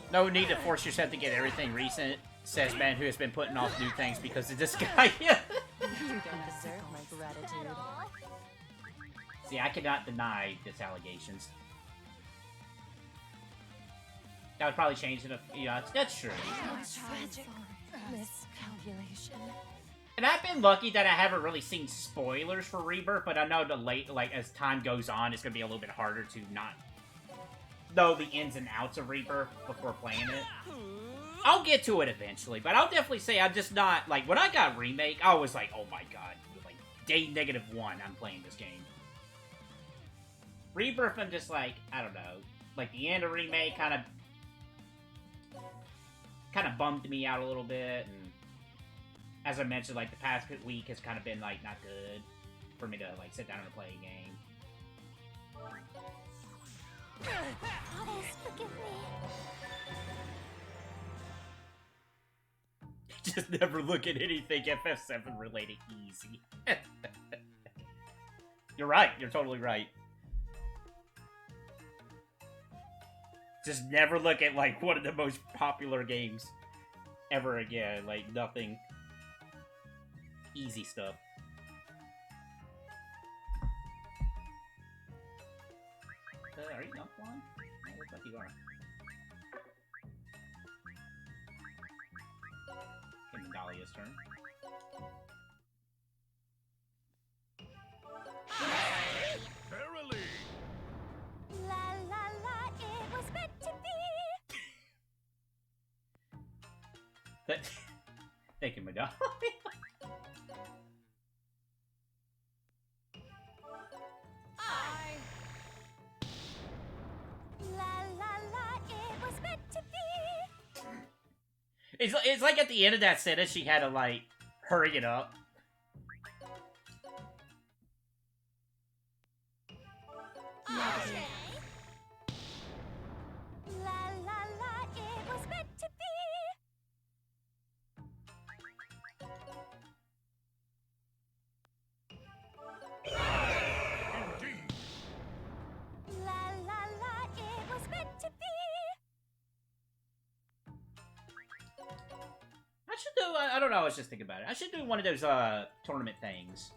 No need to force yourself to get everything recent, says man who has been putting off new things because of Disgaea. You don't deserve my gratitude. See, I cannot deny this allegations. That would probably change it if, yeah, that's true. Tragic miscalculation. And I've been lucky that I haven't really seen spoilers for Rebirth, but I know as time goes on, it's gonna be a little bit harder to not know the ins and outs of Rebirth before playing it. I'll get to it eventually, but I'll definitely say I'm just not, like, when I got Remake, I was like, oh my god, like, day -1, I'm playing this game. Rebirth, I'm just like, I don't know, like, the end of Remake kind of bummed me out a little bit, and as I mentioned, like, the past week has kind of been, like, not good for me to, like, sit down and play a game. Goddess, forgive me. Just never look at anything FF7 related easy. You're right. You're totally right. Just never look at, like, one of the most popular games ever again. Like, nothing. Easy stuff. Are you done? one? Oh, looks like you are. Okay, Medalia's turn. Verily. La la la, it was meant to be. Thank you, Medalia. La la la, it was meant to be. It's like at the end of that sentence, she had to, like, hurry it up. Okay. La la la, it was meant to be. Indeed. La la la, it was meant to be. I should do, I don't know, I was just thinking about it. I should do one of those, tournament things.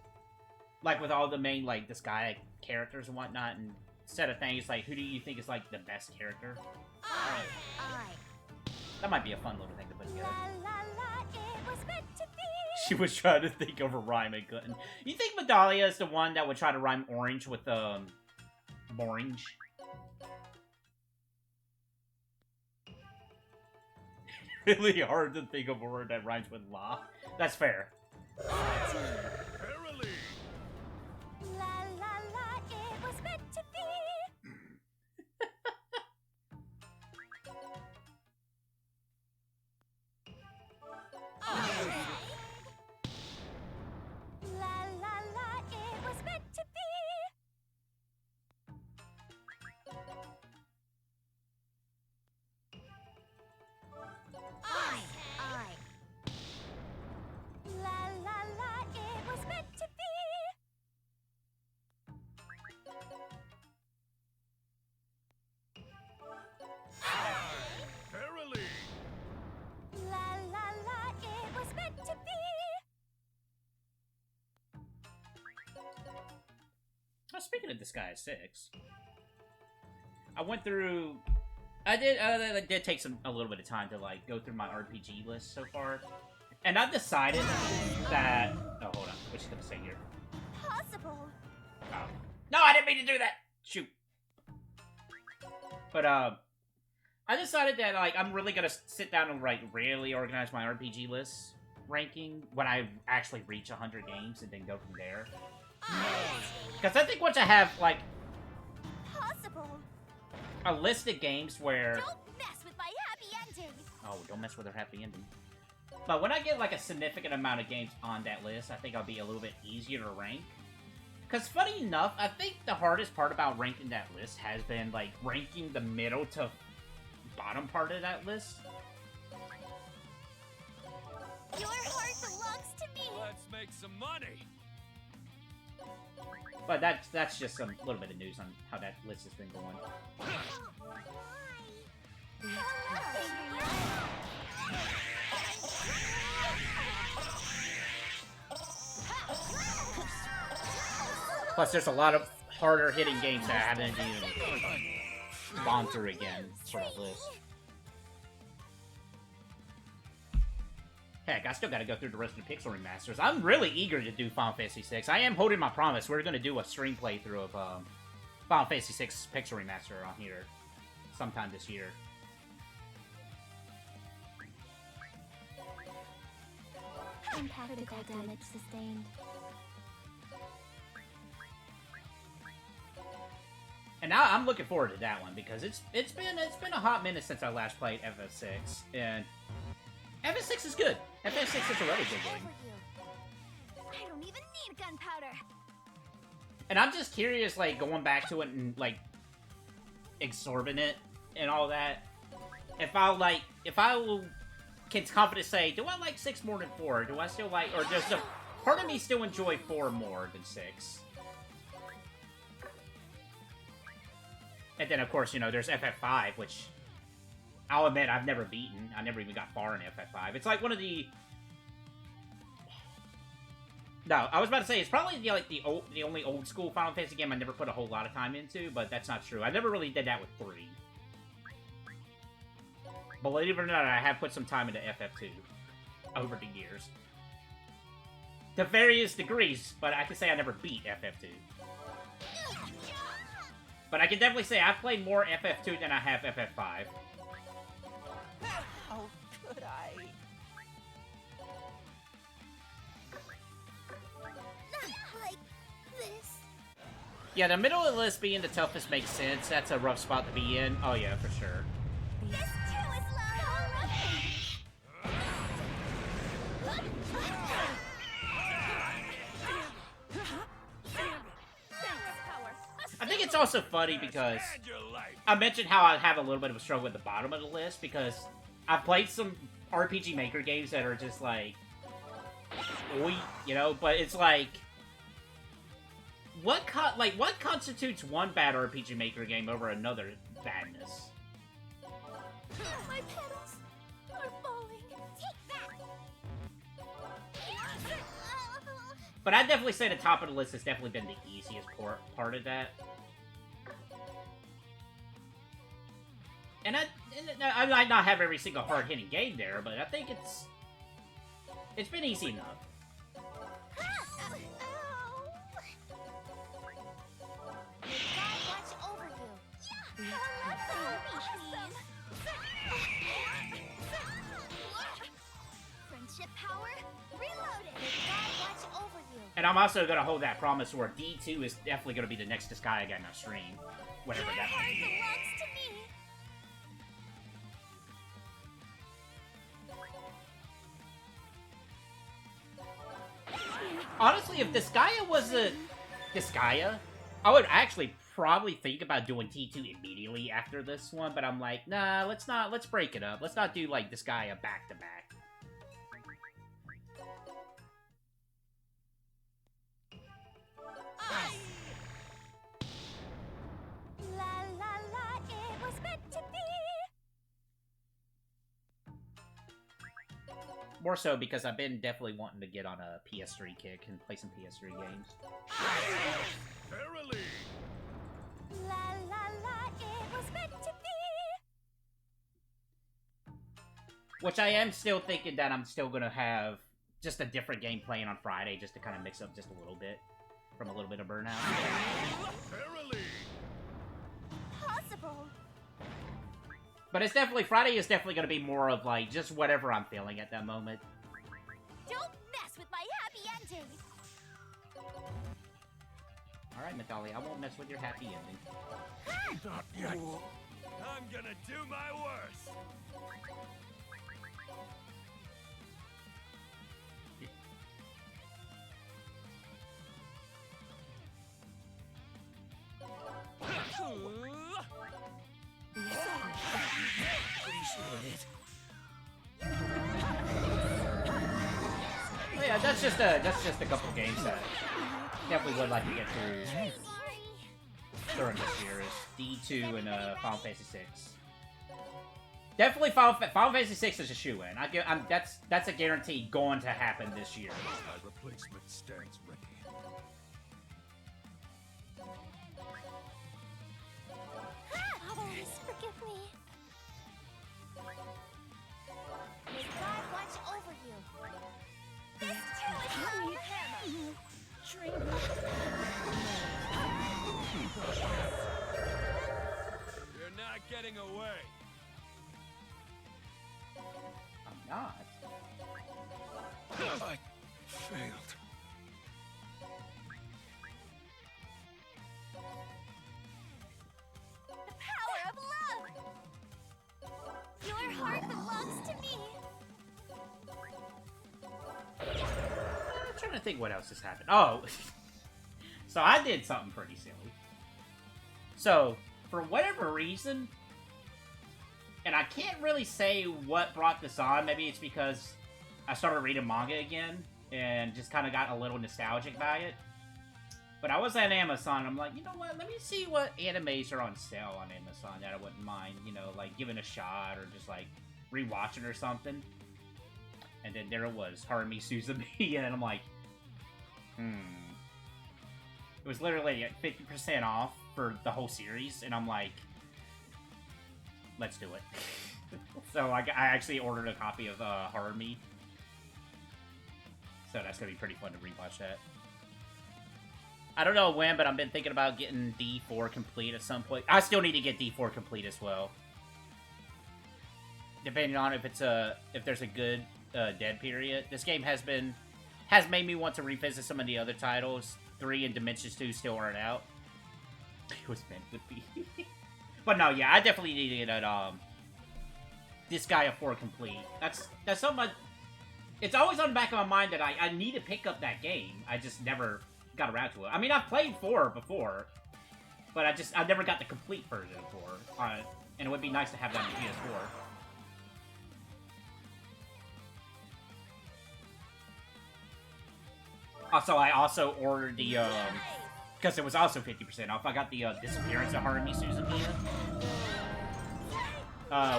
Like, with all the main, like, Disgaea characters and whatnot, and set of things, like, who do you think is, like, the best character? I. That might be a fun little thing to put together. La la la, it was meant to be. She was trying to think of a rhyme and couldn't. You think Medalia is the one that would try to rhyme orange with, orange? Really hard to think of a word that rhymes with la. That's fair. Verily. La la la, it was meant to be. La la la, it was meant to be. La la la, it was meant to be. Verily. La la la, it was meant to be. Speaking of Disgaea 6, I went through. I did take a little bit of time to like go through my RPG list so far, and I've decided that. Oh, hold on. What's she gonna say here? Possible. Oh. No, I didn't mean to do that. Shoot. But I decided that like I'm really gonna sit down and like really organize my RPG list ranking when I actually reach 100 games and then go from there. Because I think once I have like Possible. a list of games where Don't mess with my happy ending. oh, don't mess with her happy ending. But when I get like a significant amount of games on that list, I think I'll be a little bit easier to rank. Because funny enough, I think the hardest part about ranking that list has been like ranking the middle to bottom part of that list. Your heart belongs to me. Let's make some money. But that's just some little bit of news on how that list has been going. Plus, there's a lot of harder hitting games that I haven't even gone through again for that list. Heck, I still gotta go through the rest of the Pixel remasters. I'm really eager to do Final Fantasy VI. I am holding my promise. We're gonna do a stream playthrough of Final Fantasy VI Pixel Remaster on here sometime this year. Critical damage sustained. And now I'm looking forward to that one because it's been a hot minute since I last played FF6, and FF6 is good. FF6 is a really good game. I don't even need gunpowder. And I'm just curious, like, going back to it and, like, absorbing it and all that. If I will can confidently say, do I like 6 more than 4? Do I still like, or does the part of me still enjoy 4 more than 6? And then, of course, you know, there's FF5, which I'll admit I've never beaten. I never even got far in FF5. It's like one of the No, I was about to say, it's probably the only old school Final Fantasy game I never put a whole lot of time into, but that's not true. I never really did that with 3. Believe it or not, I have put some time into FF2 over the years. To various degrees, but I can say I never beat FF2. But I can definitely say I've played more FF2 than I have FF5. How could I? Not like this. Yeah, the middle of the list being the toughest makes sense. That's a rough spot to be in. Oh yeah, for sure. This too is love. I think it's also funny because I mentioned how I have a little bit of a struggle with the bottom of the list because I've played some RPG Maker games that are just like, oi, you know, but it's like, what constitutes one bad RPG Maker game over another badness? My petals are falling. Take that. But I'd definitely say the top of the list has definitely been the easiest part of that. And I might not have every single hard-hitting game there, but I think it's been easy enough. May God watch over you. Awesome. Friendship power reloaded. May God watch over you. And I'm also going to hold that promise where D2 is definitely going to be the next Disgaea game I stream. Whatever Your that heart might be. belongs to me. Honestly, if Disgaea wasn't Disgaea, I would actually probably think about doing T2 immediately after this one, but I'm like, nah, let's break it up. Let's not do, like, Disgaea back-to-back. La la la, it was meant to be. More so because I've been definitely wanting to get on a PS3 kick and play some PS3 games. Verily. La la la, it was meant to be. Which I am still thinking that I'm still going to have just a different game playing on Friday just to kind of mix up just a little bit. From a little bit of burnout. Verily. Possible. But it's definitely, Friday is definitely going to be more of like, just whatever I'm feeling at that moment. Don't mess with my happy ending. Alright, Natalia, I won't mess with your happy ending. Not yet. I'm gonna do my worst. Oh yeah, that's just a couple games that definitely would like to get through Sorry. during this year is D2 and Final Fantasy 6. Definitely Final Fantasy 6 is a shoe-in. That's a guarantee going to happen this year. My replacement stands ready. Please forgive me. May God watch over you. This too is love. You're not getting away. I'm not. I failed. The power of love. Your heart belongs to me. I'm trying to think what else has happened. Oh, so I did something pretty silly. So, for whatever reason, and I can't really say what brought this on. Maybe it's because I started reading manga again and just kind of got a little nostalgic by it. But I was at Amazon. I'm like, you know what? Let me see what animes are on sale on Amazon that I wouldn't mind, you know, like giving a shot or just like rewatching or something. And then there it was, Harumi Suzumi, and I'm like, It was literally at 50% off for the whole series, and I'm like, let's do it. So I actually ordered a copy of Horror Me. So that's gonna be pretty fun to rewatch that. I don't know when, but I've been thinking about getting D4 complete at some point. I still need to get D4 complete as well. Depending on if there's a good dead period. This game has made me want to revisit some of the other titles. 3 and Dimensions 2 still aren't out. It was meant to be. But no, yeah, I definitely need to get Disgaea 4 complete. That's something it's always on the back of my mind that I need to pick up that game. I just never got around to it. I mean, I've played 4 before, but I never got the complete version of 4. And it would be nice to have that on PS4. Also, I also ordered the, because it was also 50% off, I got the Disappearance of Harumi Suzumiya.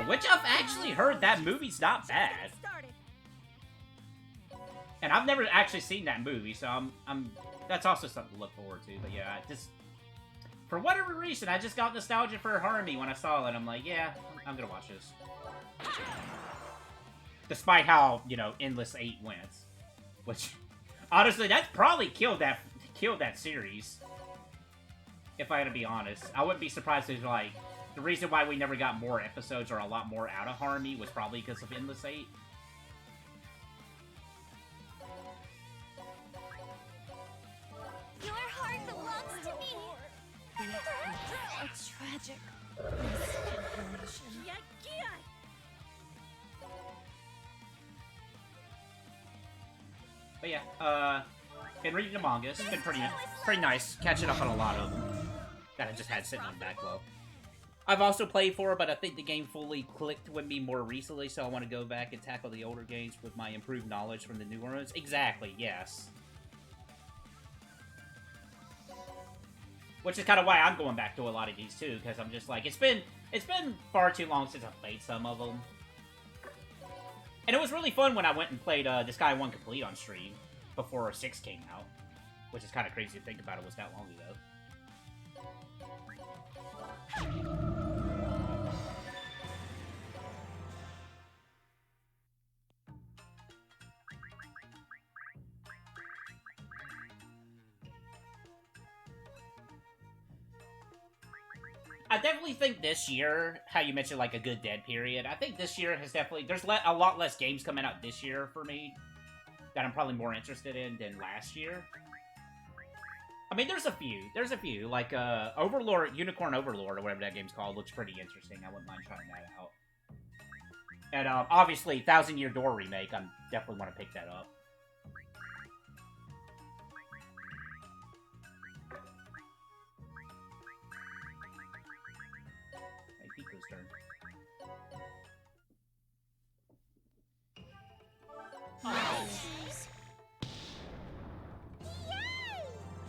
Which I've actually heard that movie's not bad. And I've never actually seen that movie, so that's also something to look forward to. But yeah, for whatever reason, I just got nostalgia for Harumi when I saw it. I'm like, yeah, I'm gonna watch this. Despite how, Endless 8 went. Which, honestly, that's probably killed that series. If I had to be honest. I wouldn't be surprised if, like, the reason why we never got more episodes or a lot more out of Harumi was probably because of Endless 8. Your heart belongs to me. A tragic miscalculation. But yeah, been reading the manga. It's been pretty nice catching up on a lot of them that I just had sitting on backlog. I've also played 4, but I think the game fully clicked with me more recently, so I want to go back and tackle the older games with my improved knowledge from the newer ones. Exactly, yes. Which is kind of why I'm going back to a lot of these too, because I'm just like, it's been far too long since I've played some of them. And it was really fun when I went and played Disgaea 1 complete on stream before 6 came out. Which is kind of crazy to think about, it was that long ago. I definitely think this year, how you mentioned like a good dead period, I think this year has definitely, there's a lot less games coming out this year for me that I'm probably more interested in than last year. I mean, there's a few, like Overlord, Unicorn Overlord, or whatever that game's called, looks pretty interesting. I wouldn't mind trying that out. And obviously, Thousand Year Door remake, I definitely want to pick that up.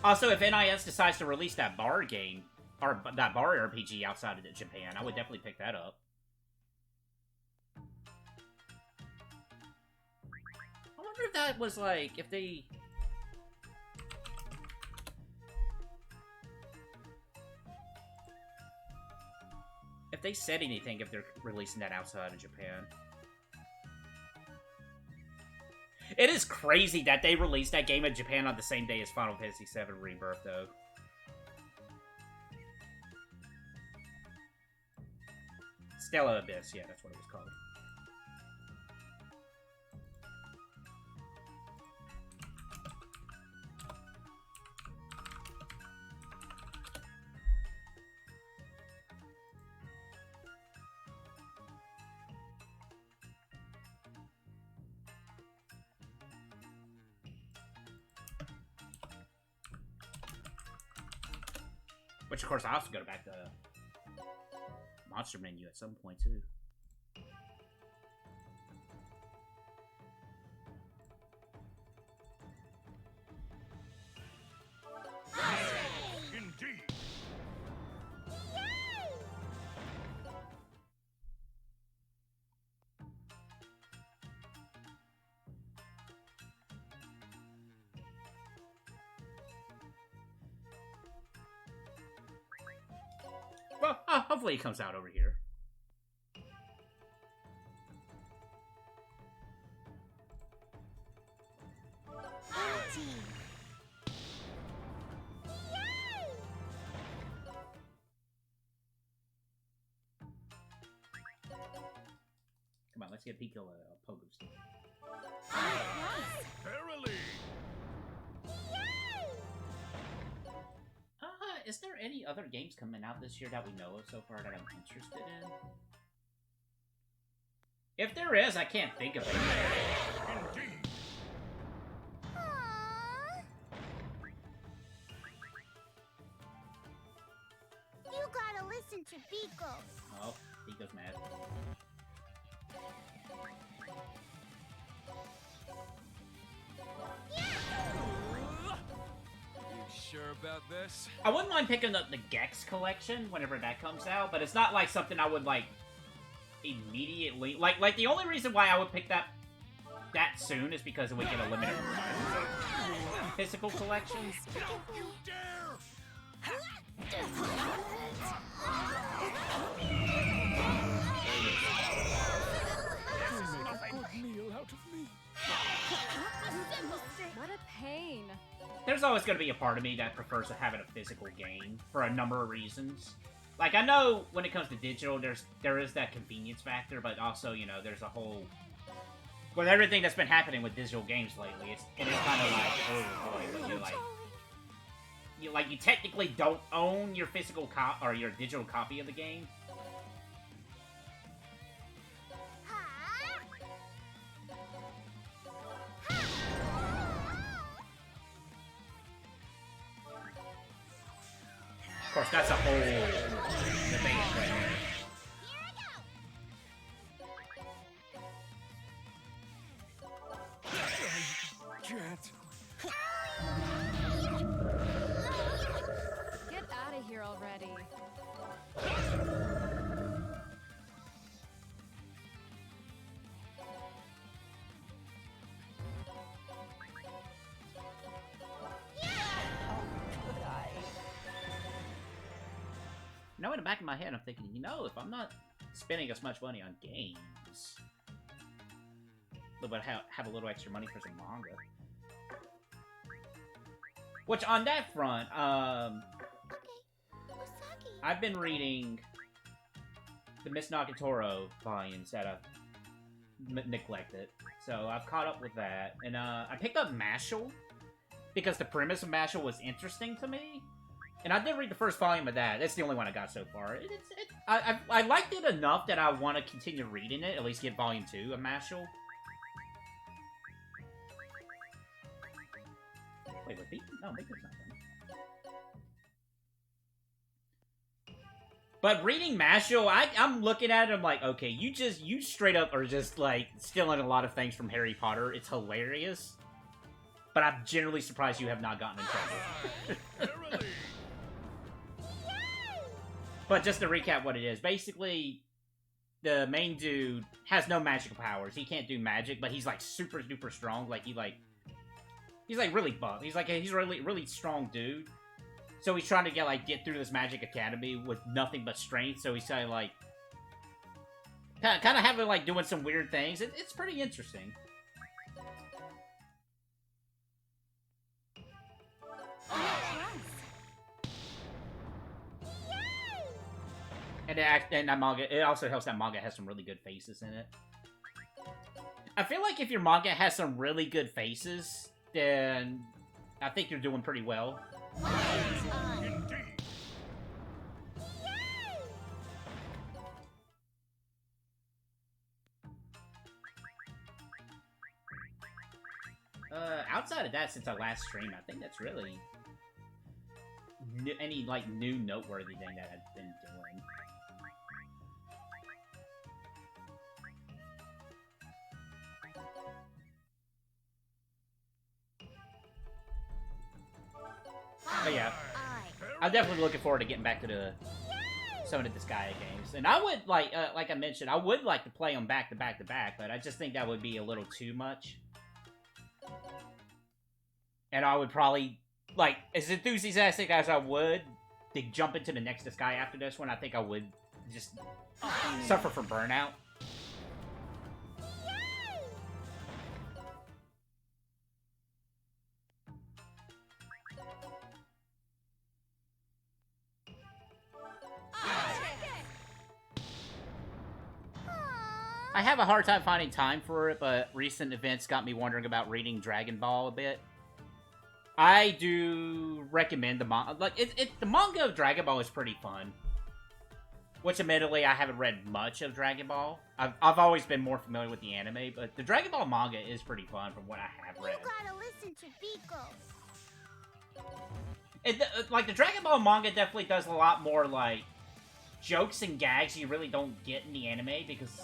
Also, if NIS decides to release that bar game, or that bar RPG outside of Japan, I would definitely pick that up. I wonder if that was like, if they... If they said anything, if they're releasing that outside of Japan. It is crazy that they released that game in Japan on the same day as Final Fantasy VII Rebirth, though. Stella Abyss, yeah, that's what it was called. Which, of course, I also go back to Monster Menu at some point, too. Indeed. Well, hopefully it comes out over here. Empty. Come on, let's get a peek of a pogo stick. Verily. Is there any other games coming out this year that we know of so far that I'm interested in? If there is, I can't think of it. Indeed. Aww. You gotta listen to Pico. Oh, Pico's mad. You sure about this? I wouldn't mind picking up the Gex collection whenever that comes out, but it's not like something I would like immediately. Like the only reason why I would pick that soon is because it would get a limited physical collection. You dare! Meal out of me. What a pain. There's always going to be a part of me that prefers to have it a physical game for a number of reasons. Like, I know when it comes to digital, there is that convenience factor, but also, you know, there's a whole... With everything that's been happening with digital games lately, it's kind of like, oh boy, you technically don't own your physical or your digital copy of the game. Of course, that's a whole debate right there. Can't. Get out of here already. Now, in the back of my head, I'm thinking, you know, if I'm not spending as much money on games, but have a little extra money for some manga. Which, on that front, I've been reading the Miss Nagatoro volumes that I've neglected. So I've caught up with that. And I picked up Mashle because the premise of Mashle was interesting to me. And I did read the first volume of that. That's the only one I got so far. I liked it enough that I want to continue reading it, at least get volume 2 of Mashle. Wait, what? No, Baker's not done. But reading Mashle, I'm looking at it, I'm like, okay, you straight up are just, like, stealing a lot of things from Harry Potter. It's hilarious. But I'm generally surprised you have not gotten in trouble. Verily. But just to recap what it is, basically, the main dude has no magical powers. He can't do magic, but he's, like, super duper strong. Like, he's, like, really buff. He's a really, really strong dude. So he's trying to get through this magic academy with nothing but strength. So he's kind of having, like, doing some weird things. It's pretty interesting. And that manga, it also helps that manga has some really good faces in it. I feel like if your manga has some really good faces, then I think you're doing pretty well. Indeed. Outside of that, since our last stream, I think that's really any, like, new noteworthy thing that I've been doing. But yeah, I'm definitely looking forward to getting back to some of the Disgaea games. And I would, like I mentioned, I would like to play them back to back to back, but I just think that would be a little too much. And I would probably, like, as enthusiastic as I would to jump into the next Disgaea after this one, I think I would just suffer from burnout. I have a hard time finding time for it, but recent events got me wondering about reading Dragon Ball a bit. I do recommend the manga. Like, the manga of Dragon Ball is pretty fun. Which, admittedly, I haven't read much of Dragon Ball. I've always been more familiar with the anime, but the Dragon Ball manga is pretty fun from what I have read. You gotta listen to Biko. Like, the Dragon Ball manga definitely does a lot more, like, jokes and gags you really don't get in the anime, because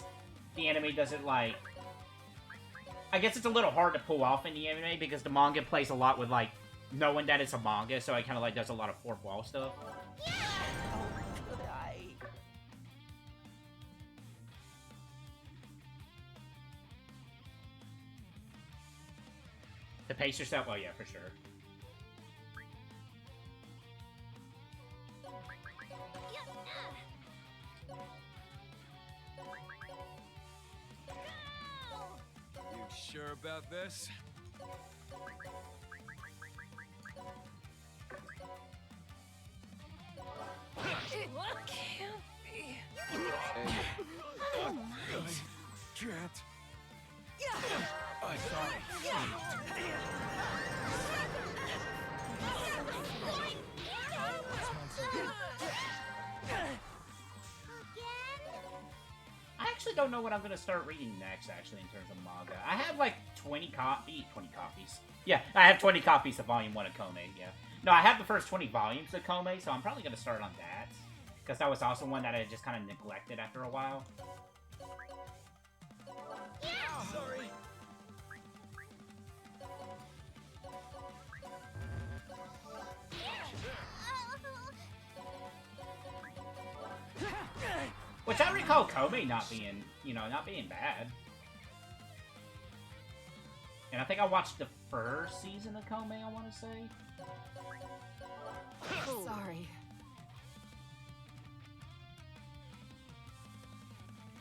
the anime doesn't, like... I guess it's a little hard to pull off in the anime, because the manga plays a lot with, like, knowing that it's a manga, so it kind of, like, does a lot of fourth wall stuff. Yeah! To pace yourself? Oh, yeah, for sure. You sure about this? It can't be. Oh my. Can't. I thought. I actually don't know what I'm going to start reading next, actually, in terms of manga. I have, like, 20 copies. Yeah, I have 20 copies of Volume 1 of Kome, yeah. No, I have the first 20 volumes of Kome, so I'm probably going to start on that. Because that was also one that I just kind of neglected after a while. Sorry. Which I recall Kome not being, not being bad. And I think I watched the first season of Kome, I want to say. Sorry.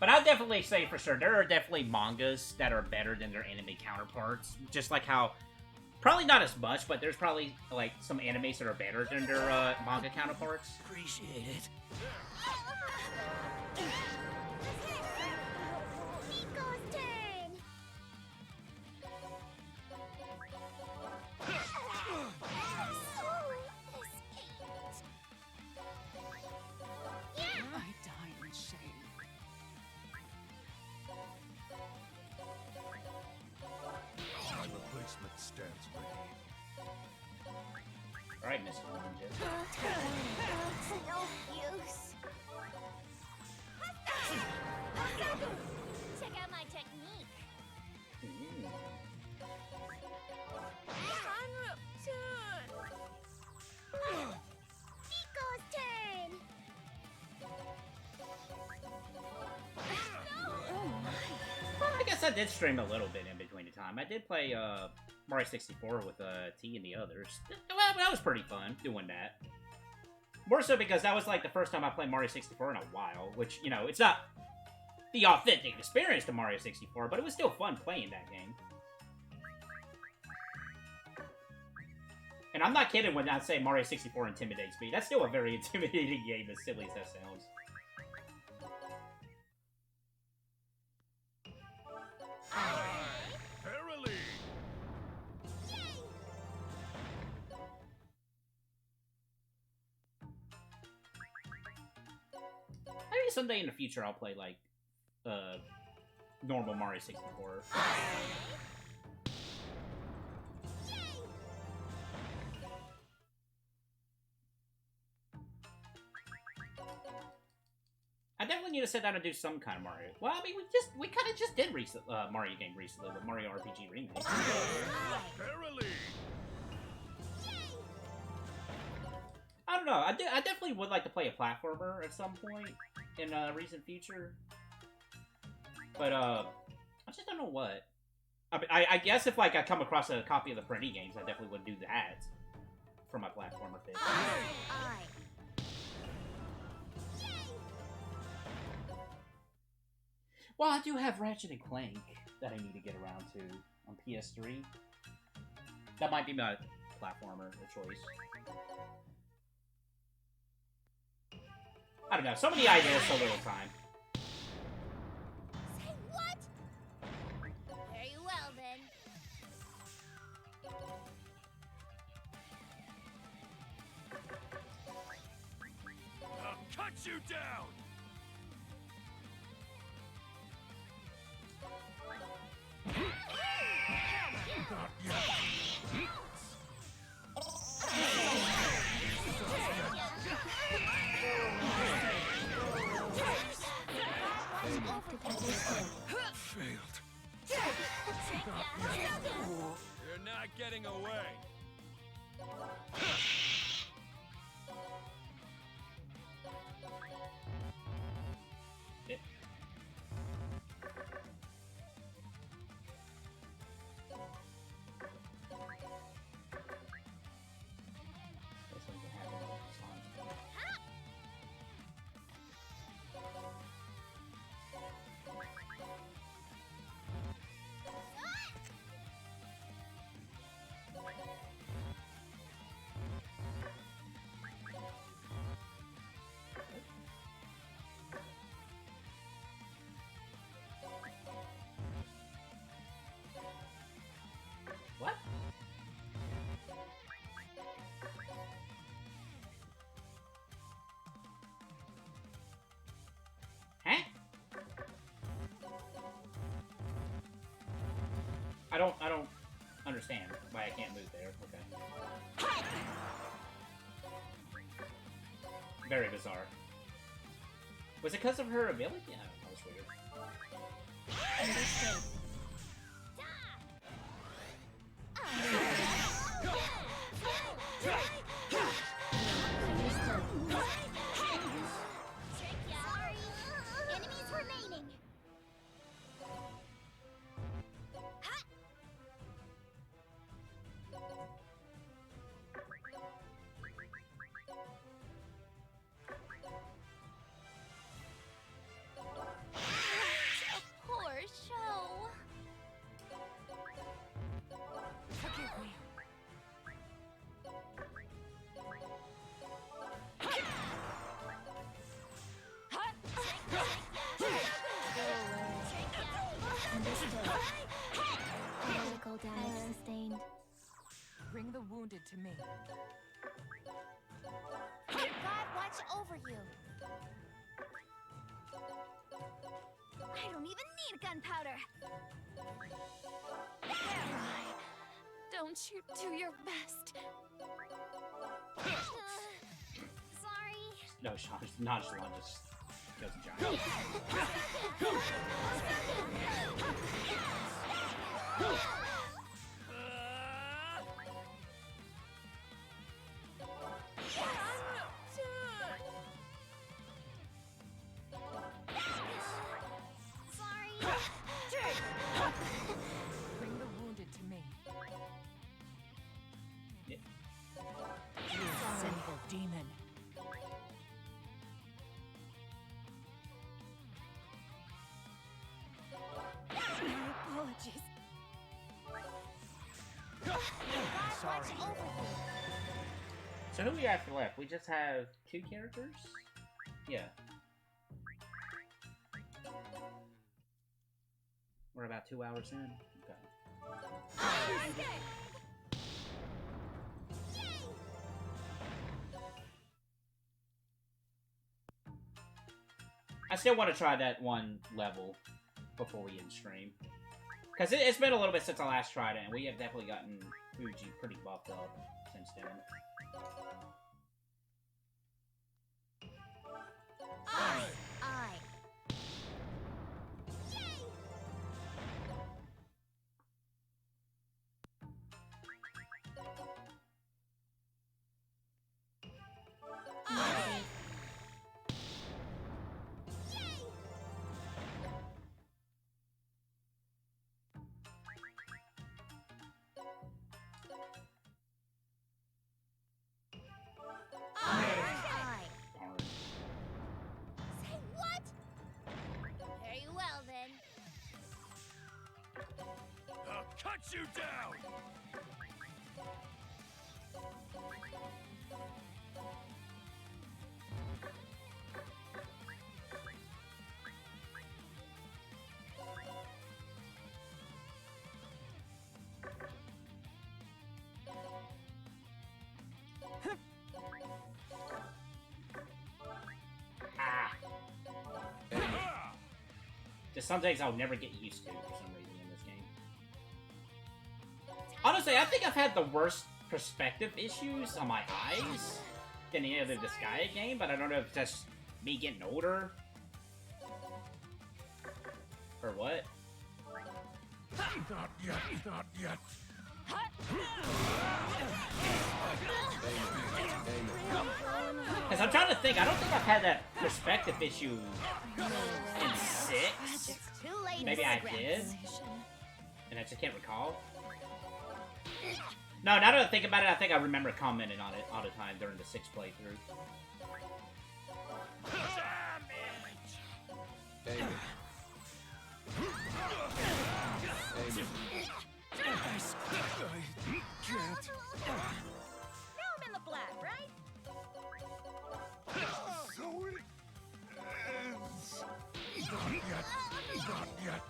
But I'll definitely say for sure, there are definitely mangas that are better than their anime counterparts. Just like how, probably not as much, but there's probably, like, some animes that are better than their manga counterparts. Appreciate it. Biko's turn. I die in shame. My replacement stands ready. Alright, Mr. Ninja. No use. Check out my technique. Biko's turn. Well, I guess I did stream a little bit in between the time. I did play Mario 64 with T and the others. Well, that was pretty fun, doing that. More so because that was like the first time I played Mario 64 in a while, which, it's not the authentic experience to Mario 64, but it was still fun playing that game. And I'm not kidding when I say Mario 64 intimidates me. That's still a very intimidating game, as silly as that sounds. Verily. Maybe someday in the future I'll play, like, normal Mario 64. I definitely need to sit down and do some kind of Mario. Well, I mean, we kind of just did Mario game recently with Mario RPG Remake. Verily. I don't know. I definitely would like to play a platformer at some point in a recent future. But, I just don't know what. I guess if, like, I come across a copy of the Printy games, I definitely would do that for my platformer thing. Aye. Well, I do have Ratchet and Clank that I need to get around to on PS3. That might be my platformer of choice. I don't know. So many ideas, so little time. Say what? Very well then. I'll cut you down! Not yet. Failed. You're not getting away. Yeah. This one can happen all the time. What? Huh? I don't understand why I can't move there. Okay. Very bizarre. Was it because of her ability? Yeah, that was weird. Understood. Sorry. Enemies remaining. A poor show. Forgive me. Understood. Critical damage sustained. Bring the wounded to me. May God watch over you. I don't even need gunpowder. Don't you do your best? Sorry. No, Sean, nonchalant just goes giant. Sorry. Bring the wounded to me. Yeah. You sinful demon. My apologies. Sorry. Watch over you. So who we have left? We just have 2 characters? Yeah. We're about 2 hours in. Okay. I still want to try that one level before we end stream. Because it's been a little bit since I last tried it, and we have definitely gotten Fuji pretty buffed up since then. I. you down! Ah. Just some things I'll never get used to for some reason in this game. Honestly, I think I've had the worst perspective issues on my eyes than any other Disgaea game, but I don't know if that's me getting older or what. Not yet, not yet. Because I'm trying to think, I don't think I've had that perspective issue in 6. It's too late. Maybe I Regrets. did, and I just can't recall. No, now that I think about it, I think I remember commenting on it all the time during the 6th playthrough. Now I'm in the black, right? So it ends. Not yet, not yet.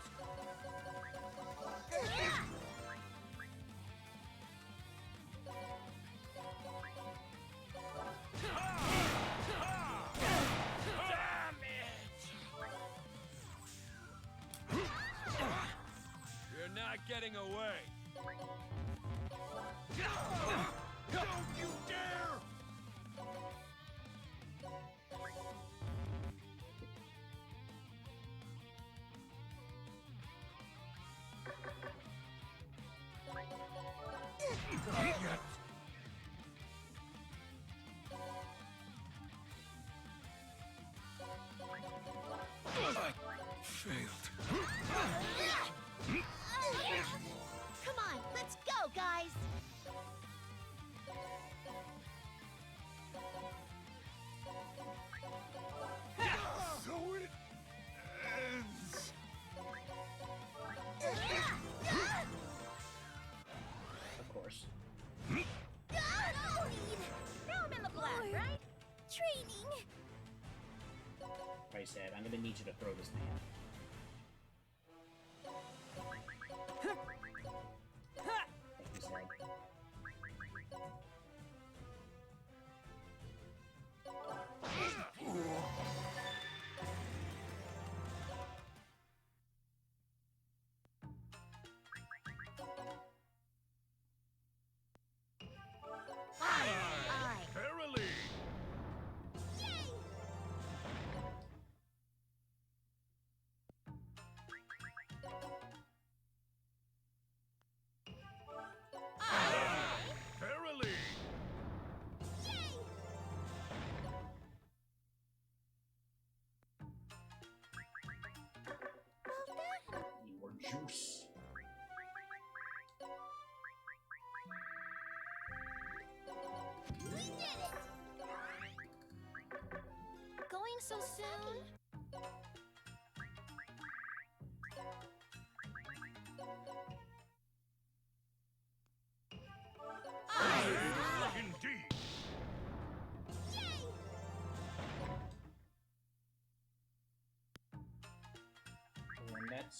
You're not getting away. Don't you dare! Not yet. I failed. Come on, let's go, guys. So it ends. Of course. Now I'm in the black, right? Training. Like I said, I'm gonna need you to throw this thing out. Like you said. I. Verily. Verily. Your juice. We did it. Going so soon? Indeed. And that's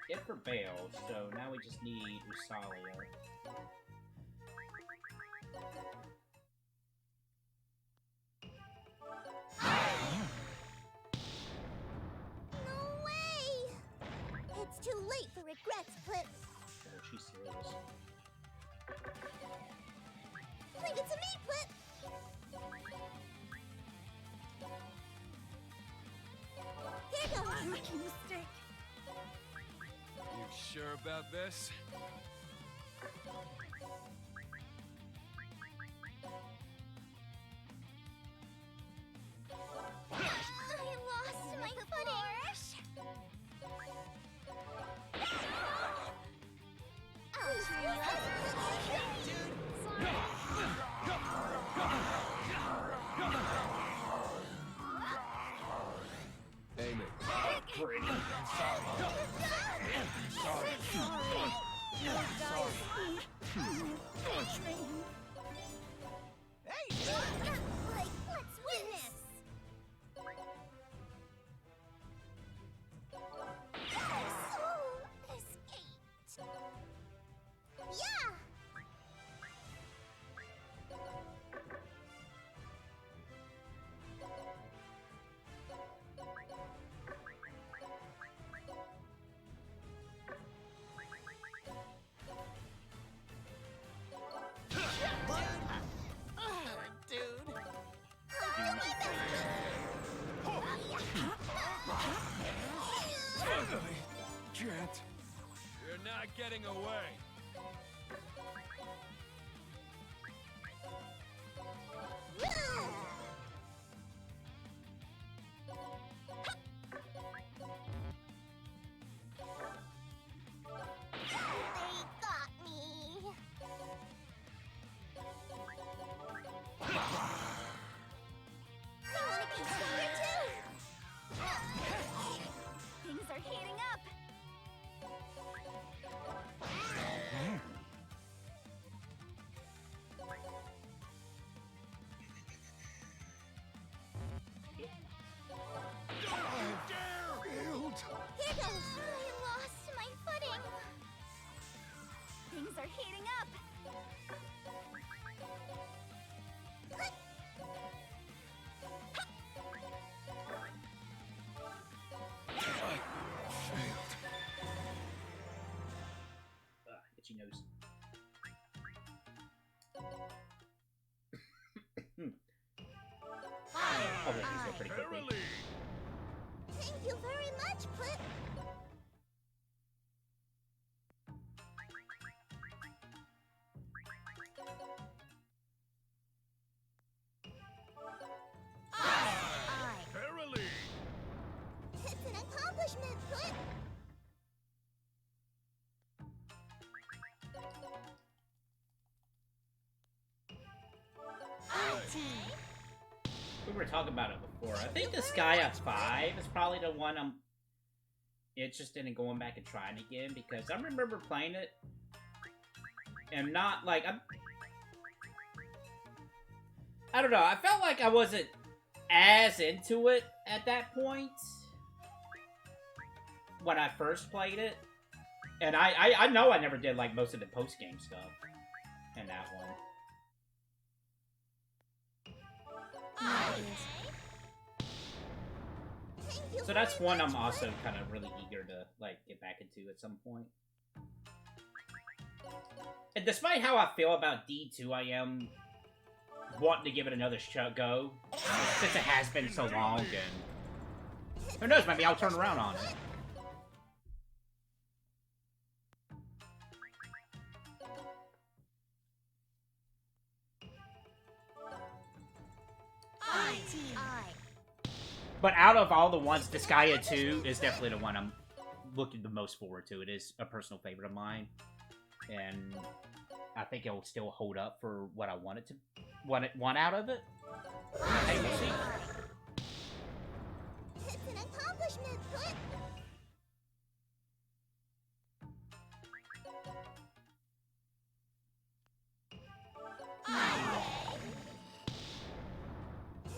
it for Bale, so now we just need Usalia. No way! It's too late for regrets, but Oh, she's serious. leave it to me, but here goes. I'm making a mistake. You sure about this? I lost my footing. Aim it. Sorry. Hey! Like, let's win this! So, escaped. Yeah! Dude. Can't. You're not getting away. They got me. I want to be stronger too. Things are heating up. Here goes. I lost my footing. Things are heating up. Itchy nose. Oh, this is pretty quickly. Verily. Thank you very much, Flip. Verily. It's an accomplishment, Flip. We were talking about it before. I think Disgaea 5 is probably the one I'm interested in going back and trying again, because I remember playing it and not like I don't know. I felt like I wasn't as into it at that point when I first played it, and I know I never did like most of the post game stuff in that one. So that's one I'm also kind of really eager to like get back into at some point. And despite how I feel about D2, I am wanting to give it another go since it has been so long. And who knows, maybe I'll turn around on it. But out of all the ones, Disgaea 2 is definitely the one I'm looking the most forward to. It is a personal favorite of mine, and I think it'll still hold up for what I want it to, want out of it. Hey, we'll see. It's an accomplishment, Flip.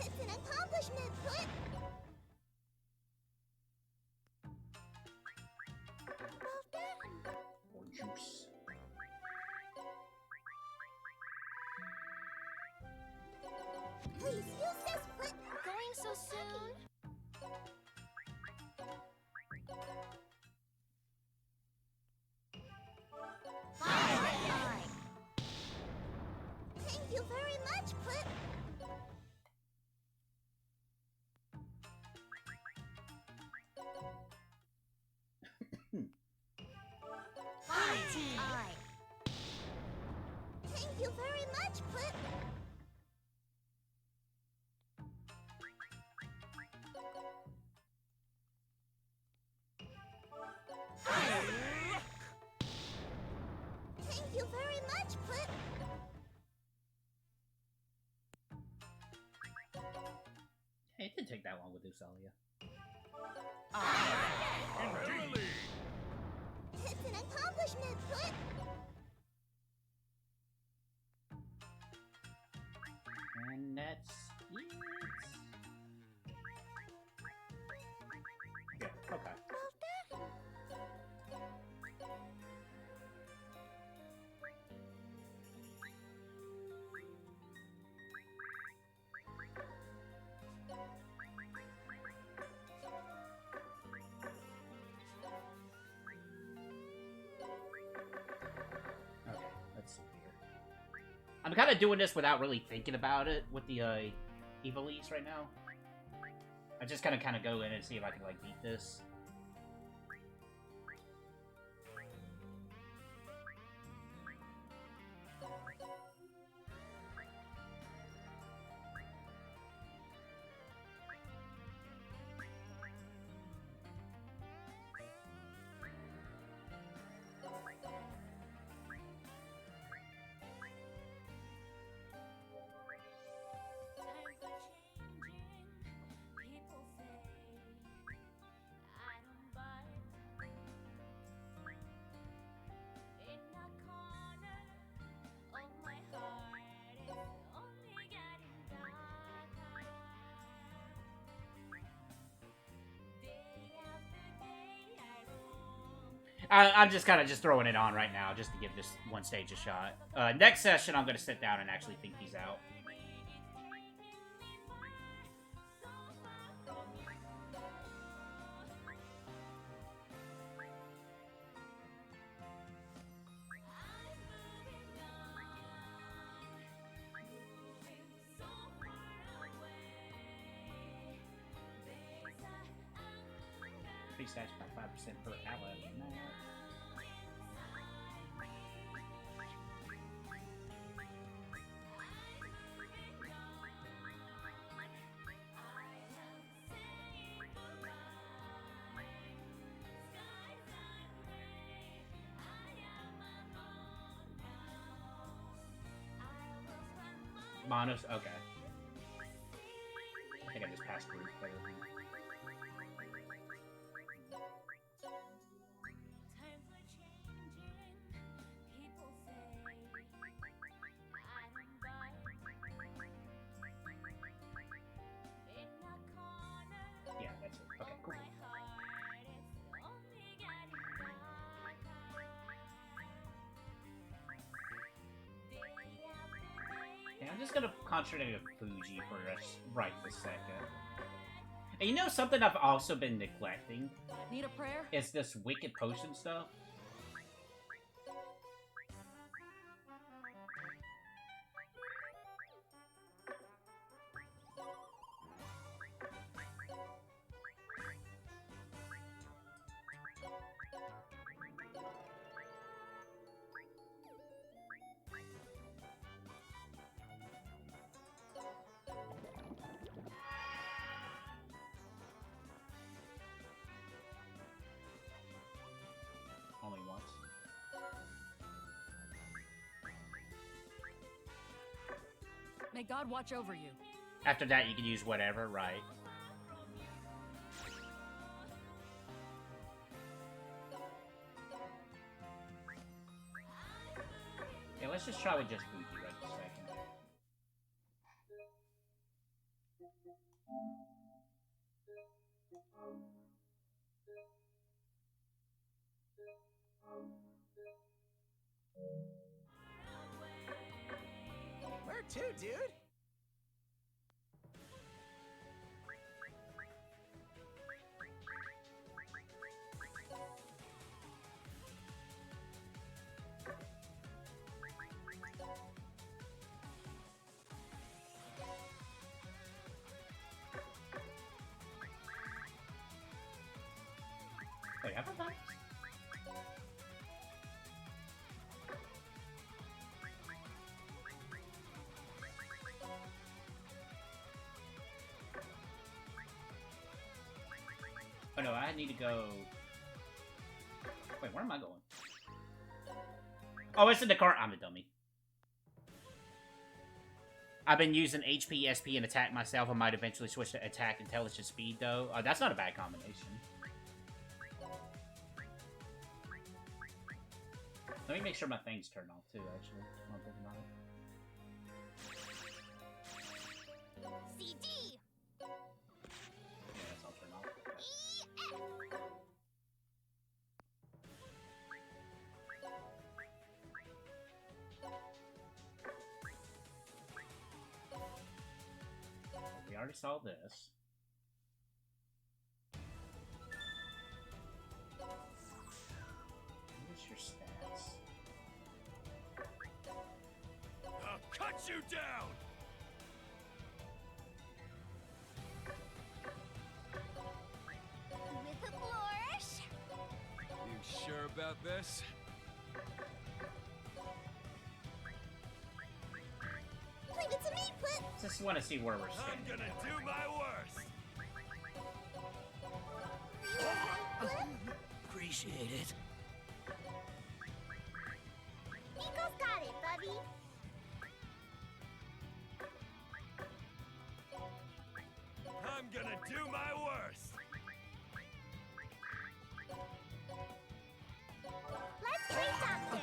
It's an accomplishment, Flip. More juice. Please use this, Flip. Going so soon? Thank you very much, Flip. Thank you very much, Flip. Thank you very much, Flip. Hey, it didn't take that long with Usalia. Verily. It's That's an accomplishment, but... And that's it. Yeah, okay. Okay, let's see here. I'm kind of doing this without really thinking about it with the Evilise right now. I just kind of go in and see if I can like beat this. I'm just kind of just throwing it on right now, just to give this one stage a shot. Next session, I'm going to sit down and actually think these out. Increase stats by 5% per hour. Monos, okay. I think I just passed through. Yeah, that's it. Okay, cool. Yeah, I'm just gonna concentrate on Fuji for right this second. And you know something I've also been neglecting? Need a prayer? Is this wicked potion stuff. Only once. May God watch over you. After that, you can use whatever, right? Yeah, let's just try with just Fuji right this second. Where to, dude? Wait, have I done? Oh no, I need to go... Wait, where am I going? Oh, it's in the car. I'm a dummy. I've been using HP, SP, and attack myself. I might eventually switch to attack, intelligence, speed, though. That's not a bad combination. Let me make sure my thing's turned off too, actually. While I'm thinking about it. CD. Yeah, that's all turned off. We already saw this. What's your stats? I'll cut you down! With a flourish. You sure about this? Leave it to me, Flip. Just want to see where we're I'm standing. gonna do my worst! Appreciate it. Nico's got it, Bubby. I'm gonna do my worst! Let's play doctor.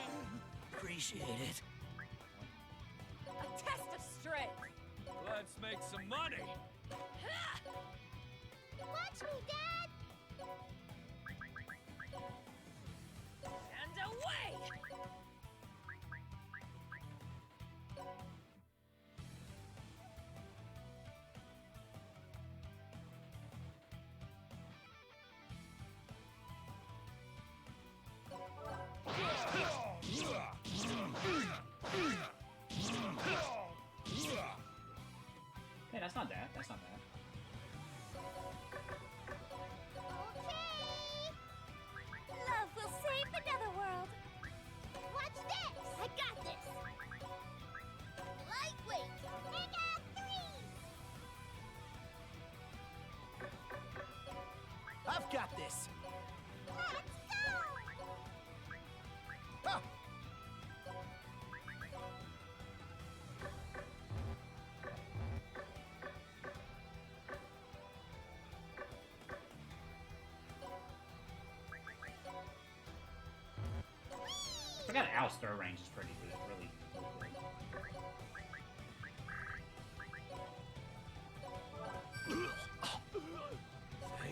Appreciate it. A test of strength. Let's make some money! Watch me, Dad. And away! Hey, that's not bad. That's not bad. Okay. Love will save another world. Watch this. I got this. Lightweight. Mega 3. I've got this. Let's go. Ha! I forgot Al's throw range is pretty good. Really, really great.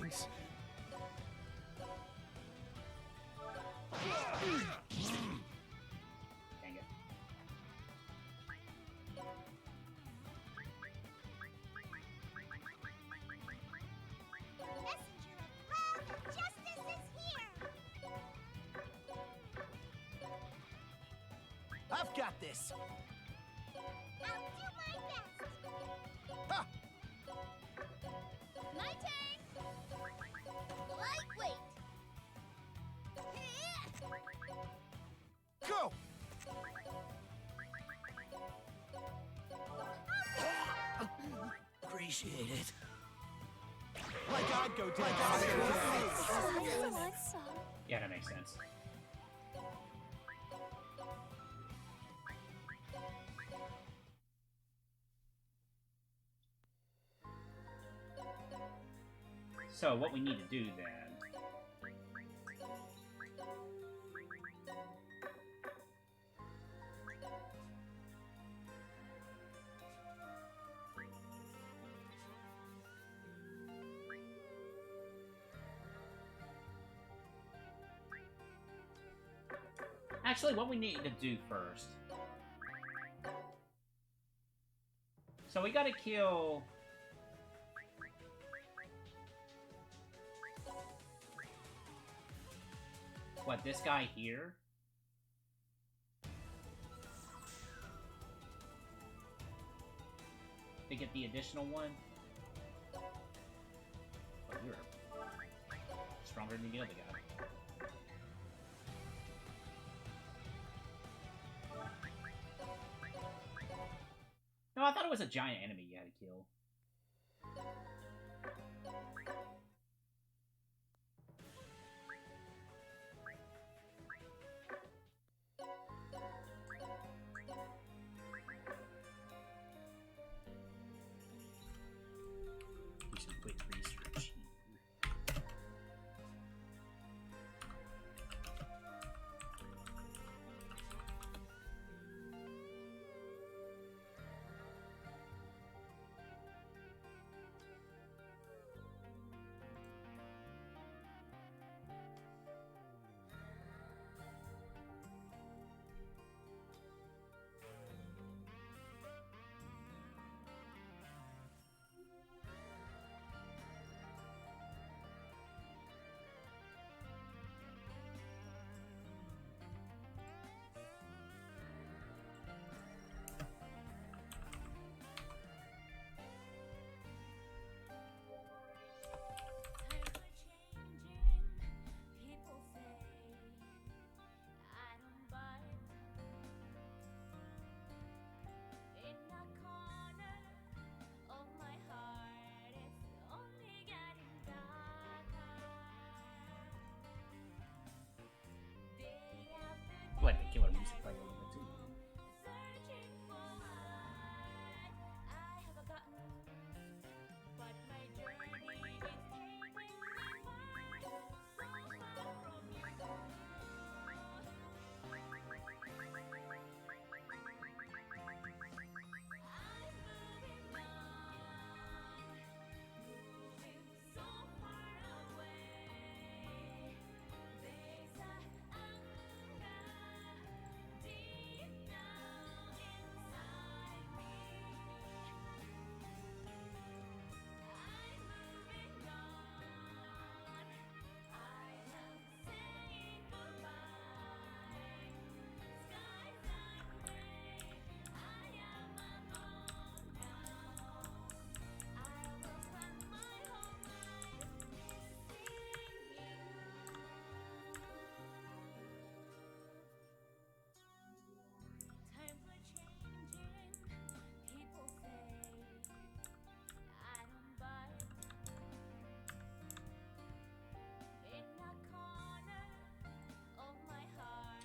Thanks. Dang it. Messenger of love and justice is here. I've got this. I'll do my best. Ha! My turn. Lightweight. Go! Appreciate it. Like I'd go down. Yeah, that makes sense. So, what we need to do then... Actually, what we need to do first... So we gotta kill... What, this guy here? To get the additional one? Oh, you're stronger than the other guy. No, I thought it was a giant enemy you had to kill. Do some quick research.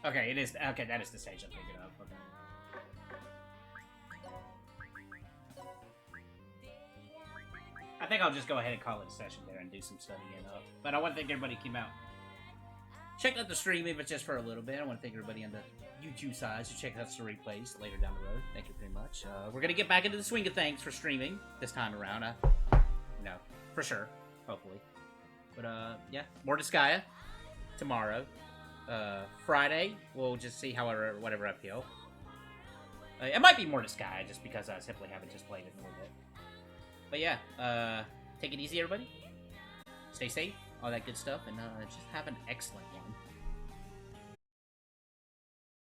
Okay, it is. Okay, that is the stage I'm thinking of. Okay. I think I'll just go ahead and call it a session there and do some studying up. But I want to thank everybody who came out. Check out the stream, even just for a little bit. I want to thank everybody on the YouTube side who check out the replays later down the road. Thank you very much. We're going to get back into the swing of things for streaming this time around. No, for sure. Hopefully. But, yeah. More Disgaea tomorrow. Friday, we'll just see whatever I feel. It might be more Disgaea just because I simply haven't just played it a little bit. But yeah, take it easy, everybody. Stay safe, all that good stuff, and just have an excellent one.